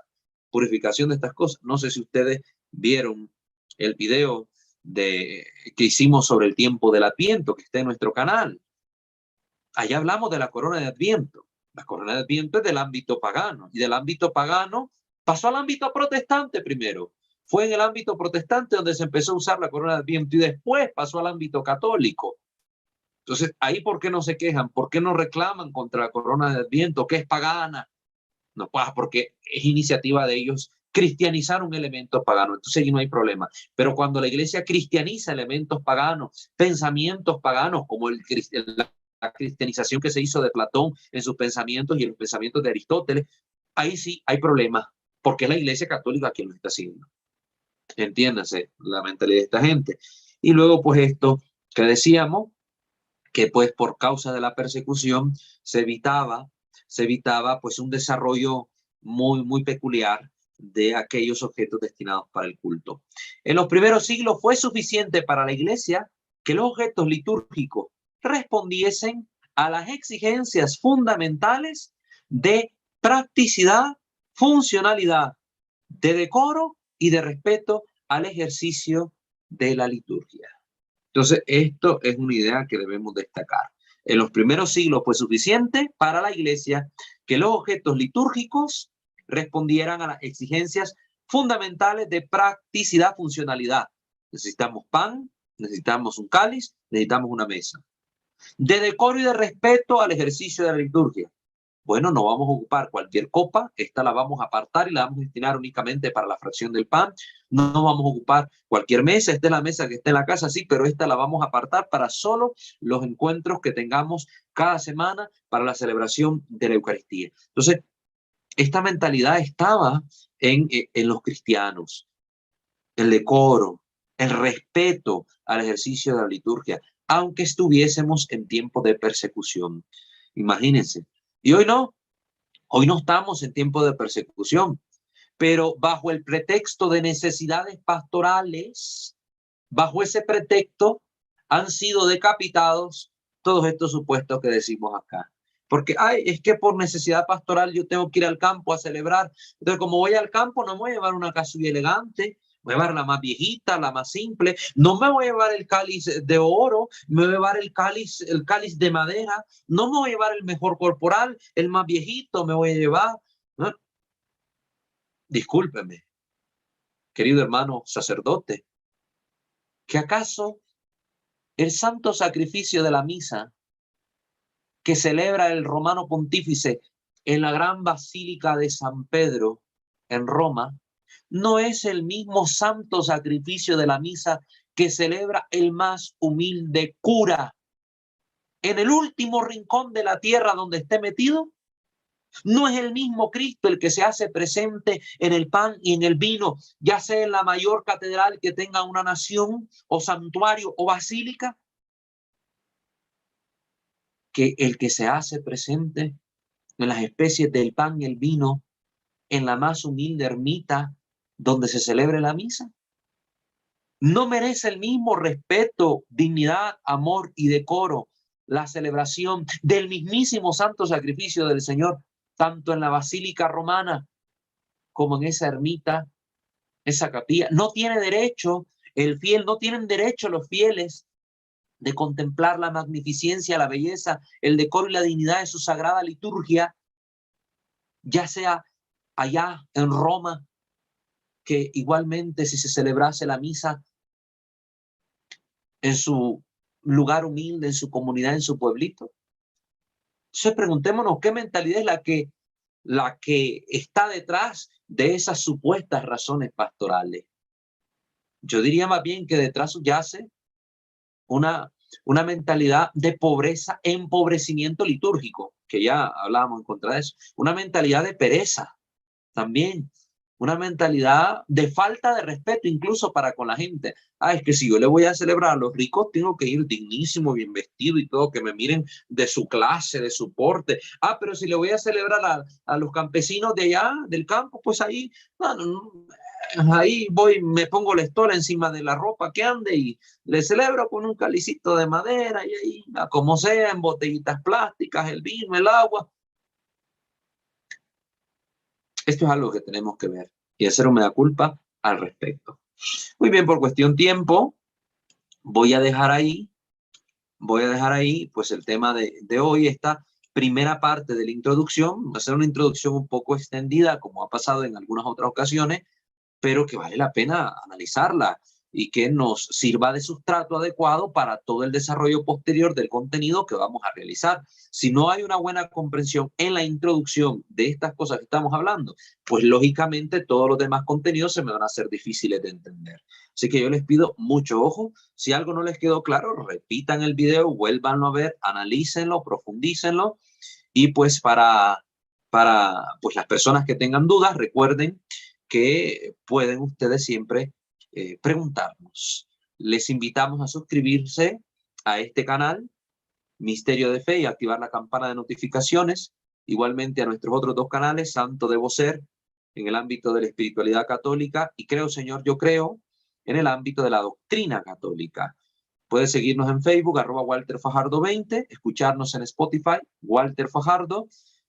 Purificación de estas cosas. No sé si ustedes vieron el video que hicimos sobre el tiempo del Adviento, que está en nuestro canal. Allá hablamos de la corona de Adviento. La corona de Adviento es del ámbito pagano, y del ámbito pagano pasó al ámbito protestante primero. Fue en el ámbito protestante donde se empezó a usar la corona de Adviento y después pasó al ámbito católico. Entonces, ahí ¿por qué no se quejan? ¿Por qué no reclaman contra la corona de Adviento, que es pagana? No, pues porque es iniciativa de ellos cristianizar un elemento pagano, entonces ahí no hay problema. Pero cuando la iglesia cristianiza elementos paganos, pensamientos paganos, como la cristianización que se hizo de Platón en sus pensamientos y en los pensamientos de Aristóteles, ahí sí hay problema, porque es la iglesia católica quien lo está haciendo. Entiéndase la mentalidad de esta gente. Y luego, pues esto que decíamos, que pues por causa de la persecución se evitaba pues un desarrollo muy peculiar de aquellos objetos destinados para el culto. En los primeros siglos fue suficiente para la iglesia que los objetos litúrgicos respondiesen a las exigencias fundamentales de practicidad, funcionalidad, de decoro y de respeto al ejercicio de la liturgia. Entonces, esto es una idea que debemos destacar. En los primeros siglos fue suficiente para la Iglesia que los objetos litúrgicos respondieran a las exigencias fundamentales de practicidad, funcionalidad. Necesitamos pan, necesitamos un cáliz, necesitamos una mesa. De decoro y de respeto al ejercicio de la liturgia. Bueno, no vamos a ocupar cualquier copa, esta la vamos a apartar y la vamos a destinar únicamente para la fracción del pan. No vamos a ocupar cualquier mesa, esta es la mesa que está en la casa, sí, pero esta la vamos a apartar para solo los encuentros que tengamos cada semana para la celebración de la Eucaristía. Entonces, esta mentalidad estaba en los cristianos, el decoro, el respeto al ejercicio de la liturgia, aunque estuviésemos en tiempo de persecución. Imagínense. Y hoy no estamos en tiempo de persecución, pero bajo el pretexto de necesidades pastorales, bajo ese pretexto han sido decapitados todos estos supuestos que decimos acá. Porque, es que por necesidad pastoral yo tengo que ir al campo a celebrar. Entonces, como voy al campo, no me voy a llevar una casulla elegante, voy a llevar la más viejita, la más simple. No me voy a llevar el cáliz de oro, me voy a llevar el cáliz de madera. No me voy a llevar el mejor corporal, el más viejito me voy a llevar. ¿No? Discúlpeme, querido hermano sacerdote, ¿que acaso el santo sacrificio de la misa que celebra el romano pontífice en la gran basílica de San Pedro en Roma no es el mismo santo sacrificio de la misa que celebra el más humilde cura en el último rincón de la tierra donde esté metido? No es el mismo Cristo el que se hace presente en el pan y en el vino, ya sea en la mayor catedral que tenga una nación o santuario o basílica, que el que se hace presente en las especies del pan y el vino en la más humilde ermita donde se celebre la misa. No merece el mismo respeto, dignidad, amor y decoro la celebración del mismísimo santo sacrificio del Señor, tanto en la basílica romana como en esa ermita, esa capilla. No tiene derecho el fiel, no tienen derecho los fieles de contemplar la magnificencia, la belleza, el decoro y la dignidad de su sagrada liturgia, ya sea allá en Roma, que igualmente si se celebrase la misa en su lugar humilde, en su comunidad, en su pueblito. Entonces preguntémonos qué mentalidad es la que está detrás de esas supuestas razones pastorales. Yo diría más bien que detrás yace una mentalidad de pobreza, empobrecimiento litúrgico, que ya hablábamos en contra de eso, una mentalidad de pereza también, una mentalidad de falta de respeto incluso para con la gente. Es que si yo le voy a celebrar a los ricos, tengo que ir dignísimo, bien vestido y todo, que me miren de su clase, de su porte. Pero si le voy a celebrar a los campesinos de allá, del campo, pues ahí, ahí voy, me pongo la estola encima de la ropa que ande y le celebro con un calicito de madera y ahí, como sea, en botellitas plásticas, el vino, el agua. Esto es algo que tenemos que ver y hacer un mea culpa al respecto. Muy bien, por cuestión tiempo, voy a dejar ahí pues el tema de hoy, esta primera parte de la introducción. Va a ser una introducción un poco extendida, como ha pasado en algunas otras ocasiones, pero que vale la pena analizarla y que nos sirva de sustrato adecuado para todo el desarrollo posterior del contenido que vamos a realizar. Si no hay una buena comprensión en la introducción de estas cosas que estamos hablando, pues lógicamente todos los demás contenidos se me van a hacer difíciles de entender. Así que yo les pido mucho ojo. Si algo no les quedó claro, repitan el video, vuélvanlo a ver, analícenlo, profundícenlo. Y pues para pues las personas que tengan dudas, recuerden que pueden ustedes siempre preguntarnos. Les invitamos a suscribirse a este canal, Misterio de Fe, y activar la campana de notificaciones. Igualmente a nuestros otros dos canales, Santo Debo Ser, en el ámbito de la espiritualidad católica, y Creo Señor, Yo Creo, en el ámbito de la doctrina católica. Puedes seguirnos en Facebook, @WalterFajardo20, escucharnos en Spotify, Walter Fajardo,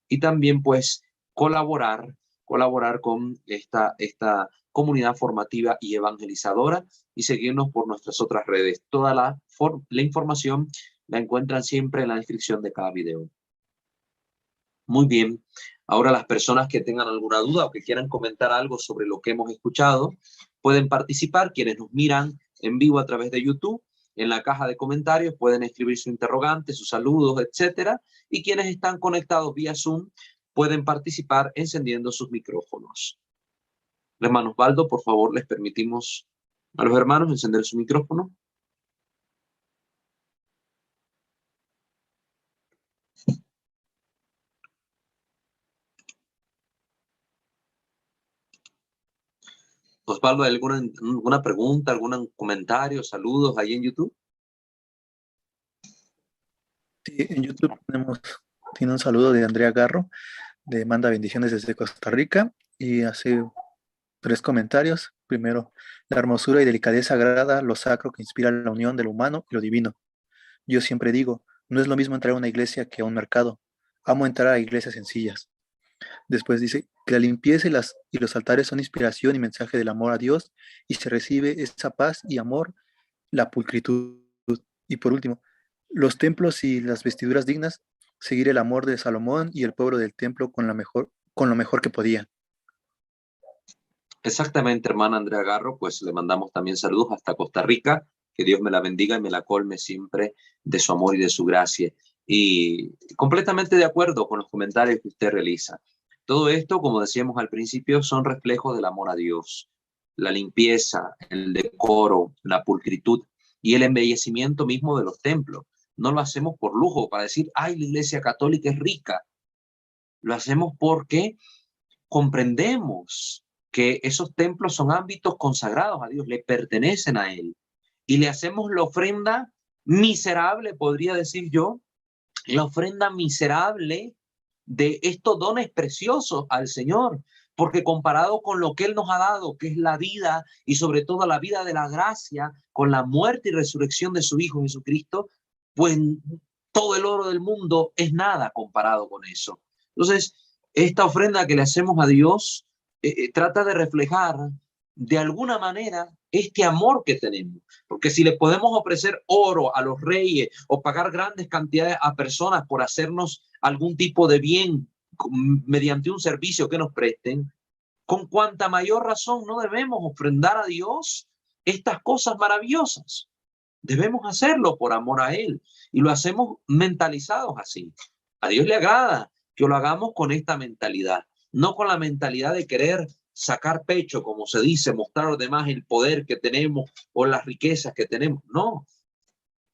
y también pues colaborar colaborar con esta comunidad formativa y evangelizadora y seguirnos por nuestras otras redes. Toda la información la encuentran siempre en la descripción de cada video. Muy bien. Ahora las personas que tengan alguna duda o que quieran comentar algo sobre lo que hemos escuchado, pueden participar. Quienes nos miran en vivo a través de YouTube, en la caja de comentarios pueden escribir su interrogante, sus saludos, etcétera. Y quienes están conectados vía Zoom pueden participar encendiendo sus micrófonos. Hermano Osvaldo, por favor, les permitimos a los hermanos encender su micrófono. Osvaldo, ¿hay alguna pregunta, algún comentario, saludos ahí en YouTube? Sí, en YouTube tiene un saludo de Andrea Garro, manda bendiciones desde Costa Rica y hace 3 comentarios. Primero, la hermosura y delicadeza agrada lo sacro que inspira la unión de lo humano y lo divino. Yo siempre digo, no es lo mismo entrar a una iglesia que a un mercado. Amo entrar a iglesias sencillas. Después dice que la limpieza y los altares son inspiración y mensaje del amor a Dios y se recibe esa paz y amor, la pulcritud. Y por último, los templos y las vestiduras dignas, seguir el amor de Salomón y el pueblo del templo con lo mejor que podía. Exactamente, hermana Andrea Garro, pues le mandamos también saludos hasta Costa Rica, que Dios me la bendiga y me la colme siempre de su amor y de su gracia. Y completamente de acuerdo con los comentarios que usted realiza. Todo esto, como decíamos al principio, son reflejos del amor a Dios. La limpieza, el decoro, la pulcritud y el embellecimiento mismo de los templos. No lo hacemos por lujo, para decir, ay, la iglesia católica es rica. Lo hacemos porque comprendemos que esos templos son ámbitos consagrados a Dios, le pertenecen a Él. Y le hacemos la ofrenda miserable, podría decir yo, la ofrenda miserable de estos dones preciosos al Señor, porque comparado con lo que Él nos ha dado, que es la vida y sobre todo la vida de la gracia, con la muerte y resurrección de su Hijo Jesucristo, pues todo el oro del mundo es nada comparado con eso. Entonces, esta ofrenda que le hacemos a Dios trata de reflejar de alguna manera este amor que tenemos. Porque si le podemos ofrecer oro a los reyes o pagar grandes cantidades a personas por hacernos algún tipo de bien mediante un servicio que nos presten, con cuanta mayor razón no debemos ofrendar a Dios estas cosas maravillosas. Debemos hacerlo por amor a Él y lo hacemos mentalizados así. A Dios le agrada que lo hagamos con esta mentalidad, no con la mentalidad de querer sacar pecho, como se dice, mostrar a los demás el poder que tenemos o las riquezas que tenemos. No,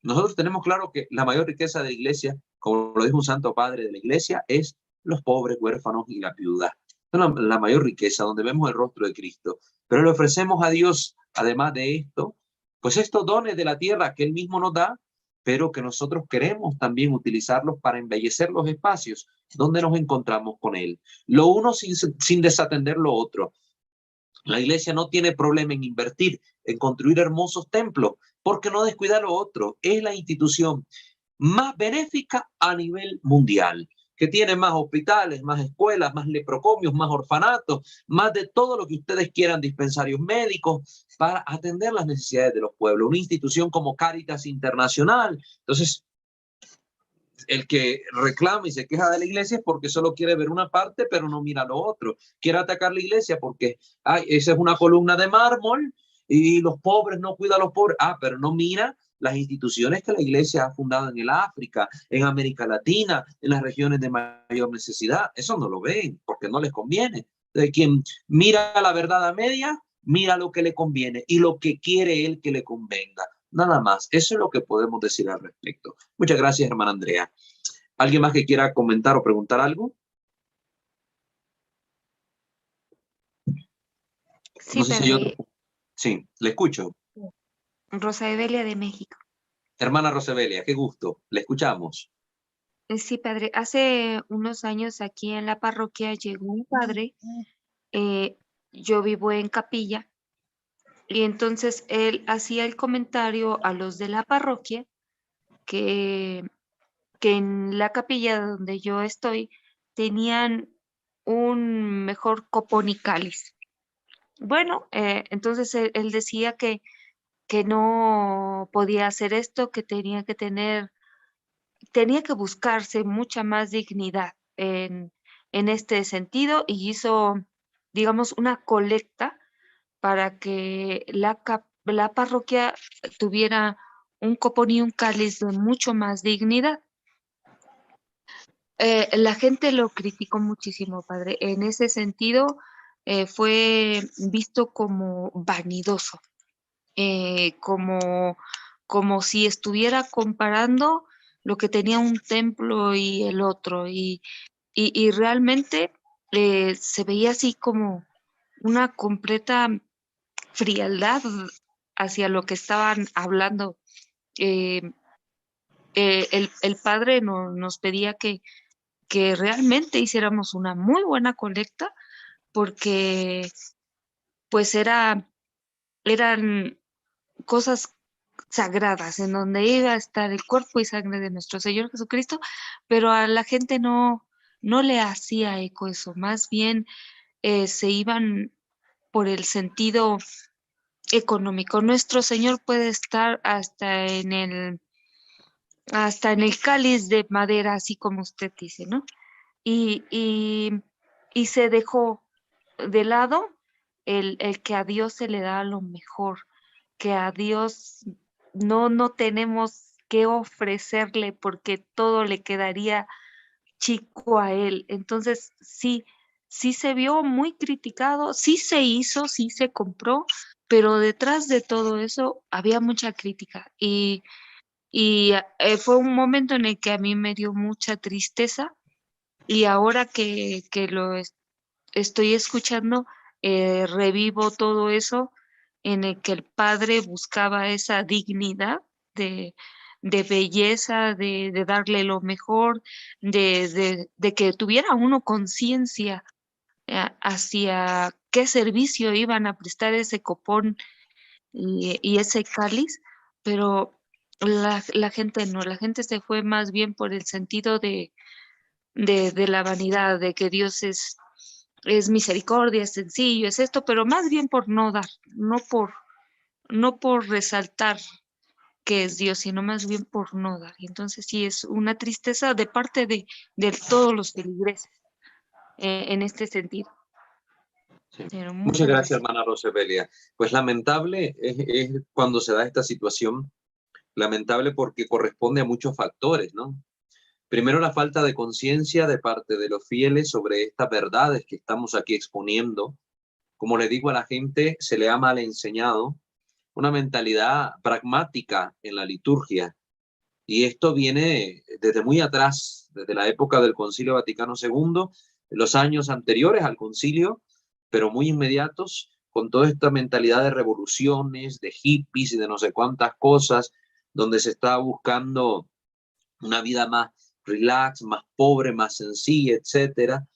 nosotros tenemos claro que la mayor riqueza de la iglesia, como lo dijo un santo padre de la iglesia, es los pobres, huérfanos y la viuda. Es la mayor riqueza, donde vemos el rostro de Cristo. Pero le ofrecemos a Dios, además de esto, pues estos dones de la tierra que Él mismo nos da, pero que nosotros queremos también utilizarlos para embellecer los espacios donde nos encontramos con Él. Lo uno sin desatender lo otro. La iglesia no tiene problema en invertir, en construir hermosos templos, porque no descuida lo otro. Es la institución más benéfica a nivel mundial, que tiene más hospitales, más escuelas, más leprocomios, más orfanatos, más de todo lo que ustedes quieran, dispensarios médicos, para atender las necesidades de los pueblos. Una institución como Cáritas Internacional. Entonces, el que reclama y se queja de la iglesia es porque solo quiere ver una parte, pero no mira lo otro. Quiere atacar la iglesia porque esa es una columna de mármol y los pobres no cuidan a los pobres. Pero no mira las instituciones que la iglesia ha fundado en el África, en América Latina, en las regiones de mayor necesidad. Eso no lo ven porque no les conviene. De quien mira la verdad a media, mira lo que le conviene y lo que quiere él que le convenga. Nada más. Eso es lo que podemos decir al respecto. Muchas gracias, hermana Andrea. ¿Alguien más que quiera comentar o preguntar algo? Sí, No sé si padre. Sí, le escucho. Rosa Evelia de México. Hermana Rosebelia, qué gusto. Le escuchamos. Sí, padre. Hace unos años aquí en la parroquia llegó un padre. Yo vivo en Capilla. Y entonces él hacía el comentario a los de la parroquia que en la capilla donde yo estoy tenían un mejor copón y cáliz. Bueno, entonces él decía que no podía hacer esto, que tenía que buscarse mucha más dignidad en este sentido y hizo, digamos, una colecta para que la parroquia tuviera un copón y un cáliz de mucho más dignidad. La gente lo criticó muchísimo, padre. En ese sentido, fue visto como vanidoso, como si estuviera comparando lo que tenía un templo y el otro. Y realmente se veía así como una completa frialdad hacia lo que estaban hablando. Eh, el padre nos pedía que realmente hiciéramos una muy buena colecta porque pues eran cosas sagradas en donde iba a estar el cuerpo y sangre de nuestro Señor Jesucristo, pero a la gente no le hacía eco eso, más bien se iban por el sentido económico. Nuestro Señor puede estar hasta en el cáliz de madera, así como usted dice, ¿no? Y, y, y se dejó de lado el que a Dios se le da lo mejor, que a Dios no tenemos que ofrecerle porque todo le quedaría chico a él. Entonces, sí se vio muy criticado, sí se hizo, sí se compró, pero detrás de todo eso había mucha crítica y fue un momento en el que a mí me dio mucha tristeza y ahora que estoy escuchando, revivo todo eso en el que el padre buscaba esa dignidad de, de belleza, de darle lo mejor, de que tuviera uno conciencia hacia qué servicio iban a prestar ese copón y ese cáliz, pero la gente no, la gente se fue más bien por el sentido de la vanidad, de que Dios es misericordia, es sencillo, es esto, pero más bien por no dar, no por resaltar que es Dios, sino más bien por no dar. Y entonces sí es una tristeza de parte de todos los feligreses en este sentido. Sí. Pero Muchas muchas gracias, gracias. hermana Rosebelia. Pues lamentable es cuando se da esta situación, lamentable porque corresponde a muchos factores, ¿no? Primero, la falta de conciencia de parte de los fieles sobre estas verdades que estamos aquí exponiendo. Como le digo a la gente, se le ha mal enseñado una mentalidad pragmática en la liturgia. Y esto viene desde muy atrás, desde la época del Concilio Vaticano II, los años anteriores al concilio, pero muy inmediatos, con toda esta mentalidad de revoluciones, de hippies y de no sé cuántas cosas, donde se está buscando una vida más relax, más pobre, más sencilla, etcétera.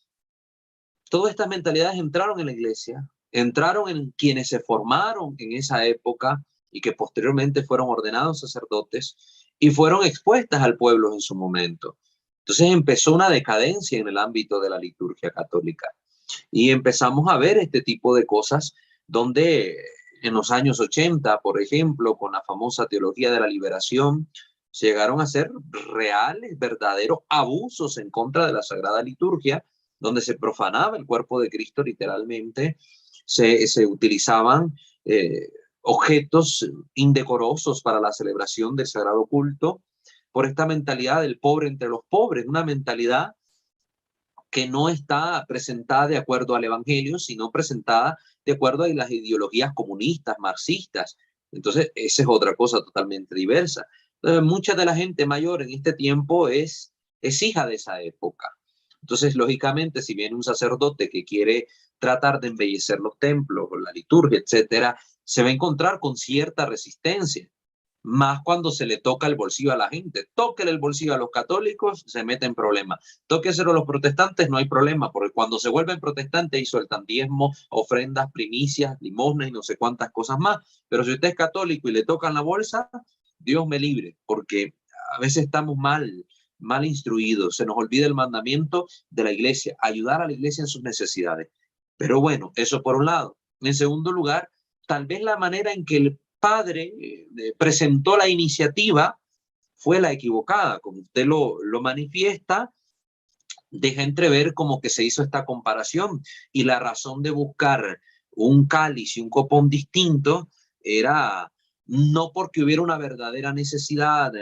Todas estas mentalidades entraron en la iglesia, entraron en quienes se formaron en esa época y que posteriormente fueron ordenados sacerdotes y fueron expuestas al pueblo en su momento. Entonces empezó una decadencia en el ámbito de la liturgia católica y empezamos a ver este tipo de cosas donde en los años 80, por ejemplo, con la famosa teología de la liberación, se llegaron a hacer reales, verdaderos abusos en contra de la Sagrada Liturgia, donde se profanaba el cuerpo de Cristo literalmente, se utilizaban objetos indecorosos para la celebración del sagrado culto, por esta mentalidad del pobre entre los pobres, una mentalidad que no está presentada de acuerdo al Evangelio, sino presentada de acuerdo a las ideologías comunistas, marxistas. Entonces, esa es otra cosa totalmente diversa. Entonces, mucha de la gente mayor en este tiempo es hija de esa época. Entonces, lógicamente, si viene un sacerdote que quiere tratar de embellecer los templos, la liturgia, etcétera, se va a encontrar con cierta resistencia, más cuando se le toca el bolsillo a la gente. Tóquele el bolsillo a los católicos, se mete en problemas. Tóqueselo a los protestantes, no hay problema, porque cuando se vuelven protestantes y sueltan diezmos, ofrendas, primicias, limosnas y no sé cuántas cosas más. Pero si usted es católico y le tocan la bolsa, Dios me libre, porque a veces estamos mal mal instruidos. Se nos olvida el mandamiento de la iglesia, ayudar a la iglesia en sus necesidades. Pero bueno, eso por un lado. En segundo lugar, tal vez la manera en que el padre presentó la iniciativa fue la equivocada. Como usted lo manifiesta, deja entrever como que se hizo esta comparación, y la razón de buscar un cáliz y un copón distinto era no porque hubiera una verdadera necesidad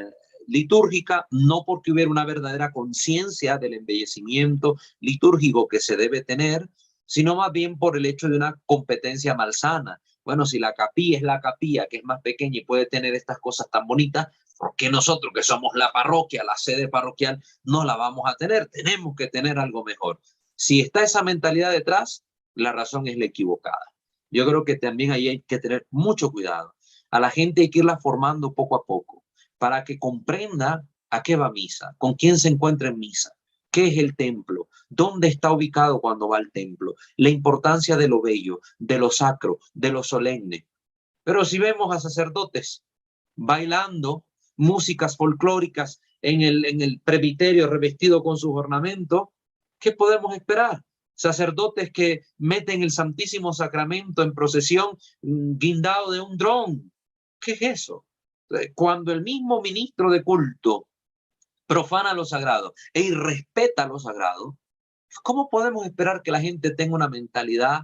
litúrgica, no porque hubiera una verdadera conciencia del embellecimiento litúrgico que se debe tener, sino más bien por el hecho de una competencia malsana. Bueno, si la capilla es la capilla, que es más pequeña y puede tener estas cosas tan bonitas, ¿por qué nosotros, que somos la parroquia, la sede parroquial, no la vamos a tener? Tenemos que tener algo mejor. Si está esa mentalidad detrás, la razón es la equivocada. Yo creo que también ahí hay que tener mucho cuidado. A la gente hay que irla formando poco a poco para que comprenda a qué va misa, con quién se encuentra en misa, qué es el templo, dónde está ubicado cuando va al templo, la importancia de lo bello, de lo sacro, de lo solemne. Pero si vemos a sacerdotes bailando músicas folclóricas en el presbiterio revestido con sus ornamentos, ¿qué podemos esperar? Sacerdotes que meten el Santísimo Sacramento en procesión guindado de un dron. ¿Qué es eso? Cuando el mismo ministro de culto profana lo sagrado e irrespeta lo sagrado, ¿cómo podemos esperar que la gente tenga una mentalidad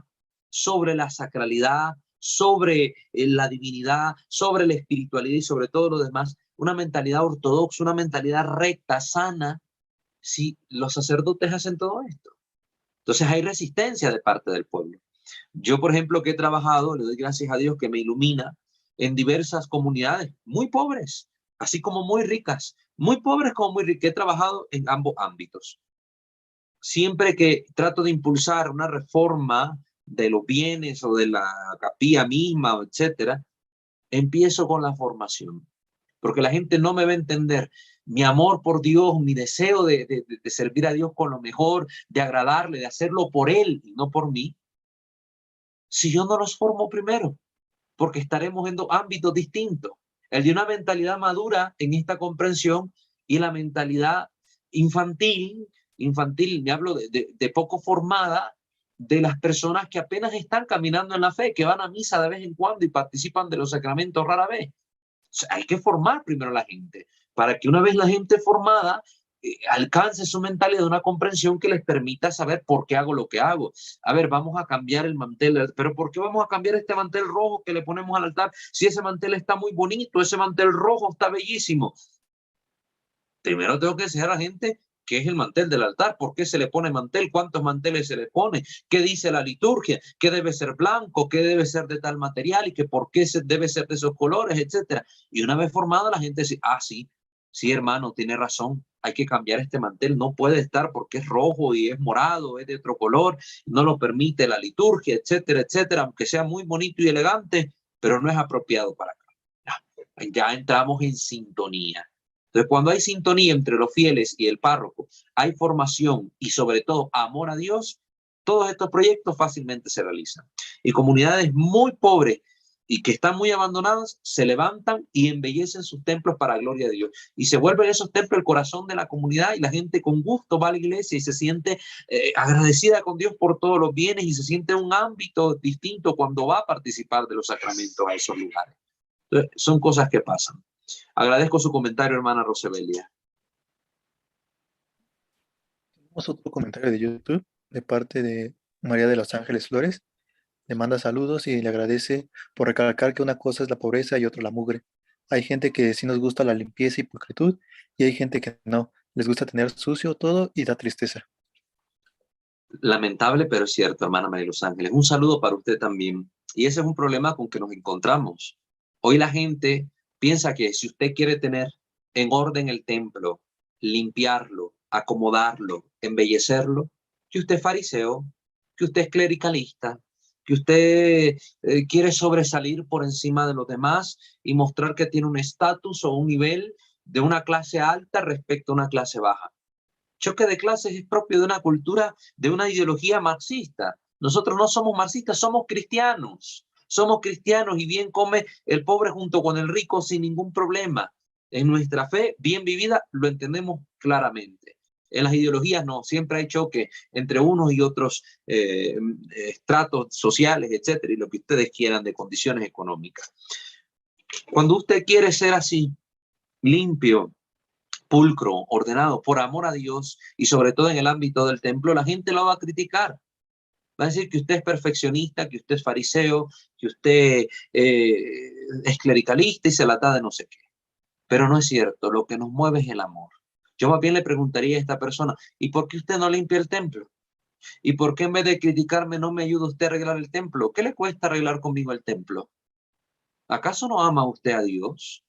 sobre la sacralidad, sobre la divinidad, sobre la espiritualidad y sobre todo lo demás, una mentalidad ortodoxa, una mentalidad recta, sana, si los sacerdotes hacen todo esto? Entonces hay resistencia de parte del pueblo. Yo, por ejemplo, que he trabajado, le doy gracias a Dios que me ilumina, en diversas comunidades muy pobres, así como muy ricas, muy pobres como muy ricas. He trabajado en ambos ámbitos. Siempre que trato de impulsar una reforma de los bienes o de la capilla misma, etcétera, empiezo con la formación, porque la gente no me va a entender mi amor por Dios, mi deseo de servir a Dios con lo mejor, de agradarle, de hacerlo por Él y no por mí, si yo no los formo primero, porque estaremos en dos ámbitos distintos. El de una mentalidad madura en esta comprensión y la mentalidad infantil, me hablo de poco formada, de las personas que apenas están caminando en la fe, que van a misa de vez en cuando y participan de los sacramentos rara vez. O sea, hay que formar primero a la gente, para que una vez la gente formada alcance su mentalidad de una comprensión que les permita saber por qué hago lo que hago. A ver, vamos a cambiar el mantel, pero ¿por qué vamos a cambiar este mantel rojo que le ponemos al altar? Si ese mantel está muy bonito, ese mantel rojo está bellísimo. Primero tengo que enseñar a la gente qué es el mantel del altar, por qué se le pone mantel, cuántos manteles se le pone, qué dice la liturgia, qué debe ser blanco, qué debe ser de tal material y que por qué debe ser de esos colores, etcétera. Y una vez formada la gente dice, ah, sí, hermano, tiene razón, hay que cambiar este mantel, no puede estar porque es rojo y es morado, es de otro color, no lo permite la liturgia, etcétera, etcétera, aunque sea muy bonito y elegante, pero no es apropiado para acá. Ya entramos en sintonía. Entonces, cuando hay sintonía entre los fieles y el párroco, hay formación y sobre todo amor a Dios, todos estos proyectos fácilmente se realizan. Y comunidades muy pobres y que están muy abandonadas, se levantan y embellecen sus templos para la gloria de Dios. Y se vuelven esos templos el corazón de la comunidad y la gente con gusto va a la iglesia y se siente agradecida con Dios por todos los bienes y se siente en un ámbito distinto cuando va a participar de los sacramentos a esos lugares. Entonces, son cosas que pasan. Agradezco su comentario, hermana Rosebelia. Tenemos otro comentario de YouTube de parte de María de los Ángeles Flores. Le manda saludos y le agradece por recalcar que una cosa es la pobreza y otra la mugre. Hay gente que sí nos gusta la limpieza y pulcritud y hay gente que no. Les gusta tener sucio todo y da tristeza. Lamentable, pero es cierto, hermana María de los Ángeles. Un saludo para usted también. Y ese es un problema con que nos encontramos. Hoy la gente piensa que si usted quiere tener en orden el templo, limpiarlo, acomodarlo, embellecerlo, que usted es fariseo, que usted es clericalista, que usted quiere sobresalir por encima de los demás y mostrar que tiene un estatus o un nivel de una clase alta respecto a una clase baja. Choque de clases es propio de una cultura, de una ideología marxista. Nosotros no somos marxistas, somos cristianos. Somos cristianos y bien come el pobre junto con el rico sin ningún problema. En nuestra fe, bien vivida, lo entendemos claramente. En las ideologías no, siempre hay choque entre unos y otros estratos sociales, etcétera, y lo que ustedes quieran de condiciones económicas. Cuando usted quiere ser así, limpio, pulcro, ordenado, por amor a Dios, y sobre todo en el ámbito del templo, la gente lo va a criticar. Va a decir que usted es perfeccionista, que usted es fariseo, que usted es clericalista y se la da de no sé qué. Pero no es cierto, lo que nos mueve es el amor. Yo más bien le preguntaría a esta persona, ¿y por qué usted no limpia el templo? ¿Y por qué en vez de criticarme no me ayuda usted a arreglar el templo? ¿Qué le cuesta arreglar conmigo el templo? ¿Acaso no ama usted a Dios?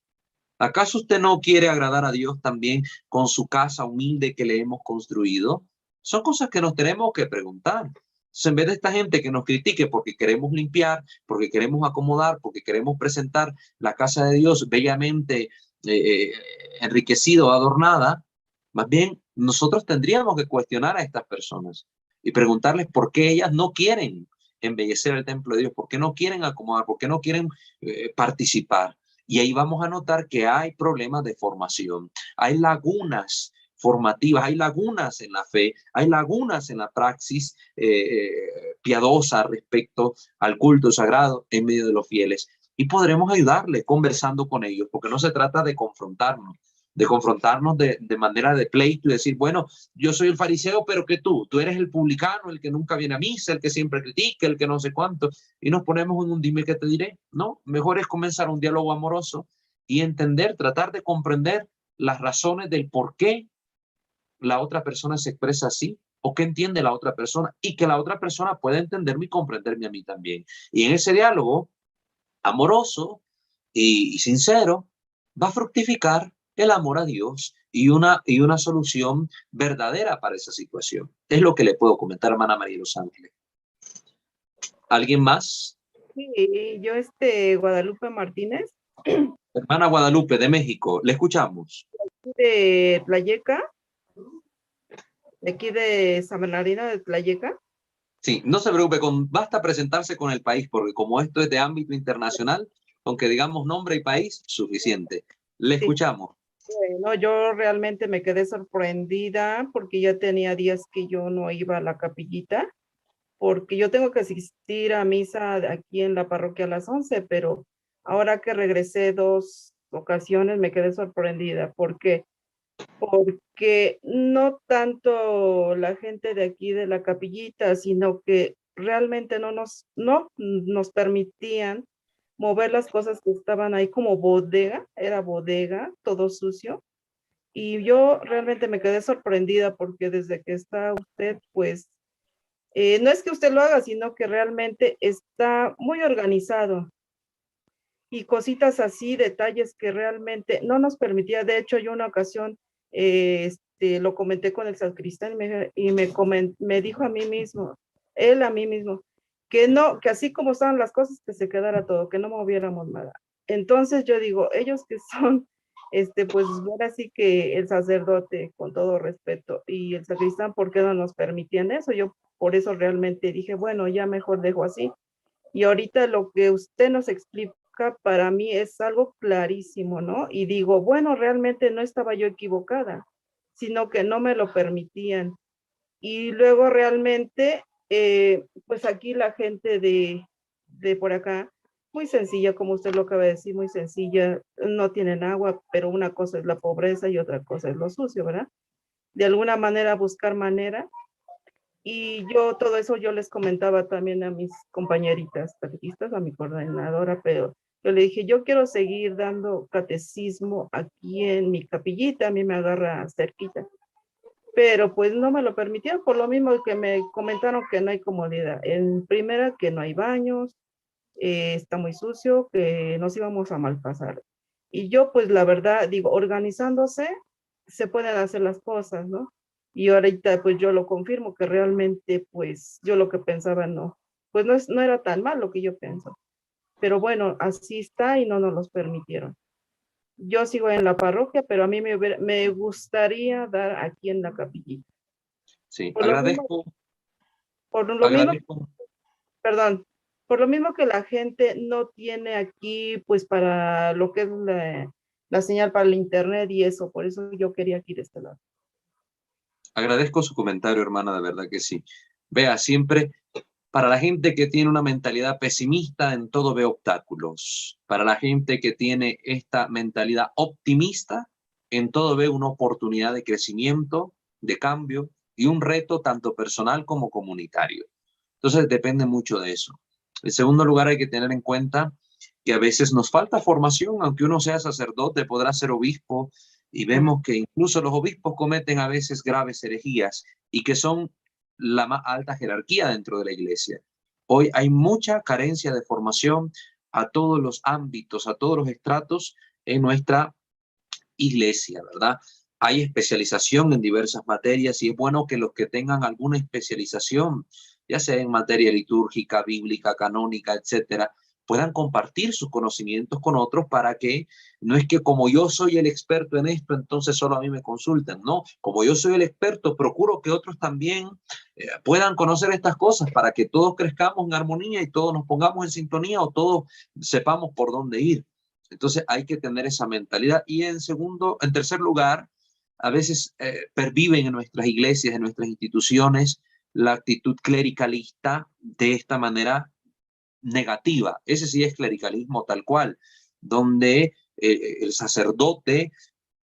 ¿Acaso usted no quiere agradar a Dios también con su casa humilde que le hemos construido? Son cosas que nos tenemos que preguntar. Entonces, en vez de esta gente que nos critique porque queremos limpiar, porque queremos acomodar, porque queremos presentar la casa de Dios bellamente enriquecida o adornada, más bien nosotros tendríamos que cuestionar a estas personas y preguntarles por qué ellas no quieren embellecer el templo de Dios, por qué no quieren acomodar, por qué no quieren participar. Y ahí vamos a notar que hay problemas de formación, hay lagunas formativas, hay lagunas en la fe, hay lagunas en la praxis piadosa respecto al culto sagrado en medio de los fieles. Y podremos ayudarles conversando con ellos, porque no se trata de confrontarnos de manera de pleito y decir, bueno, yo soy el fariseo, pero que tú eres el publicano, el que nunca viene a misa, el que siempre critica, el que no sé cuánto, y nos ponemos en un dime que te diré. No, mejor es comenzar un diálogo amoroso y entender, tratar de comprender las razones del por qué la otra persona se expresa así o qué entiende la otra persona y que la otra persona pueda entenderme y comprenderme a mí también. Y en ese diálogo amoroso y sincero va a fructificar el amor a Dios y una solución verdadera para esa situación. Es lo que le puedo comentar, hermana María de los Ángeles. ¿Alguien más? Sí, yo Guadalupe Martínez, Hermana Guadalupe de México, le escuchamos. de Tlayeca, de aquí de San Bernardino de Tlayeca. Sí, no se preocupe, basta presentarse con el país, porque como esto es de ámbito internacional, aunque digamos nombre y país, suficiente. Le Sí. escuchamos. Bueno, yo realmente me quedé sorprendida porque ya tenía días que yo no iba a la capillita, porque yo tengo que asistir a misa aquí en la parroquia a las 11, pero ahora que regresé 2 ocasiones me quedé sorprendida. ¿Por qué? Porque no tanto la gente de aquí de la capillita, sino que realmente no nos permitían mover las cosas que estaban ahí como bodega, era bodega, todo sucio. Y yo realmente me quedé sorprendida porque desde que está usted, pues, no es que usted lo haga, sino que realmente está muy organizado. Y cositas así, detalles que realmente no nos permitía. De hecho, yo una ocasión lo comenté con el sacristán me dijo a mí mismo, él a mí mismo, que no, que así como estaban las cosas, que se quedara todo, que no moviéramos nada. Entonces yo digo, ellos que son, pues ahora sí que el sacerdote, con todo respeto, y el sacristán, ¿por qué no nos permitían eso? Yo por eso realmente dije, bueno, ya mejor dejo así. Y ahorita lo que usted nos explica para mí es algo clarísimo, ¿no? Y digo, bueno, realmente no estaba yo equivocada, sino que no me lo permitían. Y luego realmente, pues aquí la gente de por acá, muy sencilla, como usted lo acaba de decir, muy sencilla, no tienen agua, pero una cosa es la pobreza y otra cosa es lo sucio, ¿verdad? De alguna manera buscar manera. Y yo todo eso yo les comentaba también a mis compañeritas catequistas, a mi coordinadora, pero yo le dije, yo quiero seguir dando catecismo aquí en mi capillita, a mí me agarra cerquita, pero pues no me lo permitieron, por lo mismo que me comentaron que no hay comodidad. En primera, que no hay baños, está muy sucio, que nos íbamos a malpasar. Y yo pues la verdad digo, organizándose se pueden hacer las cosas, ¿no? Y ahorita pues yo lo confirmo que realmente pues yo lo que pensaba no, pues no era tan mal lo que yo pienso. Pero bueno, así está y no nos los permitieron. Yo sigo en la parroquia, pero a mí me gustaría dar aquí en la capillita. Sí, Por lo mismo, agradezco. perdón, por lo mismo que la gente no tiene aquí, pues para lo que es la señal para el internet y eso, por eso yo quería aquí de este lado. Agradezco su comentario, hermana, de verdad que sí. Vea, siempre, para la gente que tiene una mentalidad pesimista, en todo ve obstáculos. Para la gente que tiene esta mentalidad optimista, en todo ve una oportunidad de crecimiento, de cambio y un reto tanto personal como comunitario. Entonces depende mucho de eso. En segundo lugar, hay que tener en cuenta que a veces nos falta formación, aunque uno sea sacerdote, podrá ser obispo, y vemos que incluso los obispos cometen a veces graves herejías y que son la más alta jerarquía dentro de la iglesia. Hoy hay mucha carencia de formación a todos los ámbitos, a todos los estratos en nuestra iglesia, ¿verdad? Hay especialización en diversas materias y es bueno que los que tengan alguna especialización, ya sea en materia litúrgica, bíblica, canónica, etcétera, puedan compartir sus conocimientos con otros para que no es que como yo soy el experto en esto, entonces solo a mí me consulten. No, como yo soy el experto, procuro que otros también puedan conocer estas cosas para que todos crezcamos en armonía y todos nos pongamos en sintonía o todos sepamos por dónde ir. Entonces hay que tener esa mentalidad. Y en tercer lugar, a veces perviven en nuestras iglesias, en nuestras instituciones, la actitud clericalista de esta manera negativa. Ese sí es clericalismo tal cual, donde el sacerdote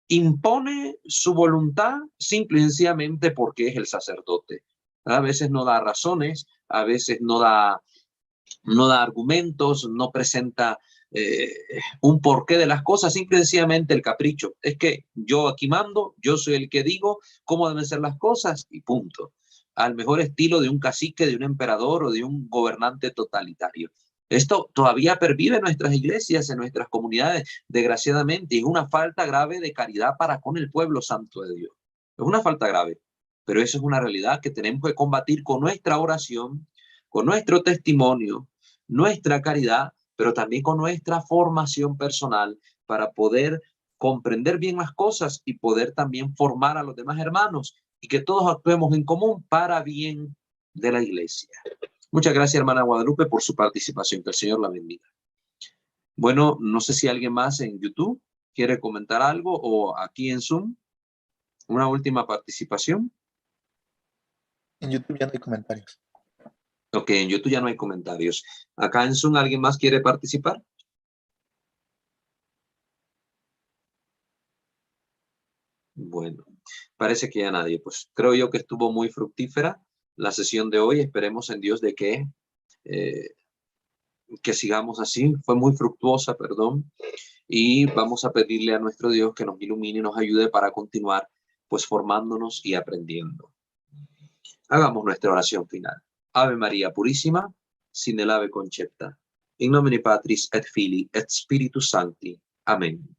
impone su voluntad simple y sencillamente porque es el sacerdote. A veces no da razones, a veces no da argumentos, no presenta un porqué de las cosas, simple y sencillamente el capricho. Es que yo aquí mando, yo soy el que digo cómo deben ser las cosas y punto. Al mejor estilo de un cacique, de un emperador o de un gobernante totalitario. Esto todavía pervive en nuestras iglesias, en nuestras comunidades, desgraciadamente, y es una falta grave de caridad para con el pueblo santo de Dios. Es una falta grave, pero eso es una realidad que tenemos que combatir con nuestra oración, con nuestro testimonio, nuestra caridad, pero también con nuestra formación personal para poder comprender bien las cosas y poder también formar a los demás hermanos y que todos actuemos en común para bien de la iglesia. Muchas gracias, hermana Guadalupe, por su participación. Que el Señor la bendiga. Bueno, no sé si alguien más en YouTube quiere comentar algo o aquí en Zoom. Una última participación. En YouTube ya no hay comentarios. Ok, en YouTube ya no hay comentarios. Acá en Zoom, ¿alguien más quiere participar? Bueno, parece que ya nadie. Pues creo yo que estuvo muy fructífera la sesión de hoy. Esperemos en Dios de que sigamos así. Fue muy fructuosa, perdón. Y vamos a pedirle a nuestro Dios que nos ilumine y nos ayude para continuar pues formándonos y aprendiendo. Hagamos nuestra oración final. Ave María Purísima, sin el ave concepta. In nomine Patris et Filii et Spiritus Sancti. Amén.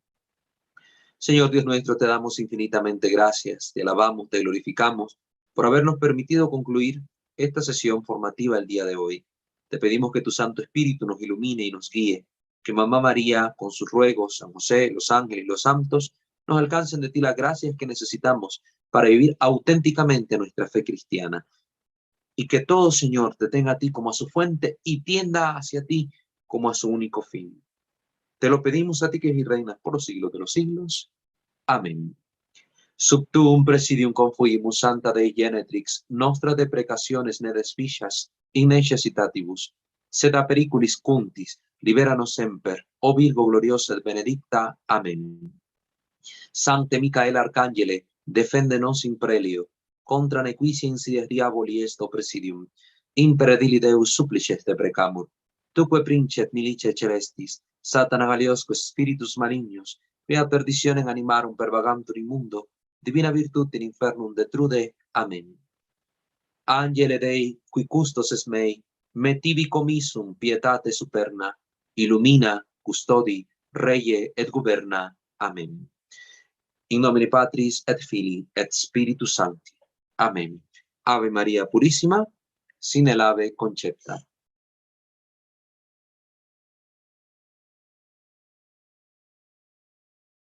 Señor Dios nuestro, te damos infinitamente gracias, te alabamos, te glorificamos por habernos permitido concluir esta sesión formativa el día de hoy. Te pedimos que tu Santo Espíritu nos ilumine y nos guíe, que Mamá María, con sus ruegos, San José, los ángeles y los santos, nos alcancen de ti las gracias que necesitamos para vivir auténticamente nuestra fe cristiana. Y que todo, Señor, te tenga a ti como a su fuente y tienda hacia ti como a su único fin. Te lo pedimos a ti que es reinas por los siglos de los siglos. Amén. Sub tuum presidium confuimus Santa Dei Genetrix, nostra deprecationes ne desficias, in necessitatibus, sed a periculis cuntis, liberanos semper, o Virgo gloriosa et benedicta. Amén. Sancte Micael Arcangele, defendenos in prelio, contra nequitia insidias diaboli est presidium, imperedili Deus supplices te precamur. Tuque princet milice celestis, Satana valiosque spiritus malignos, via perditionem animarum per vagantur in mundo, divina virtute in infernum detrude. Amén. Angele Dei, qui custos es mei, me tibi commissum pietate superna, illumina, custodi, reie et governa. Amén. In nomine Patris et Filii et Spiritus Sancti. Amén. Ave María Purísima, sin el ave concepta.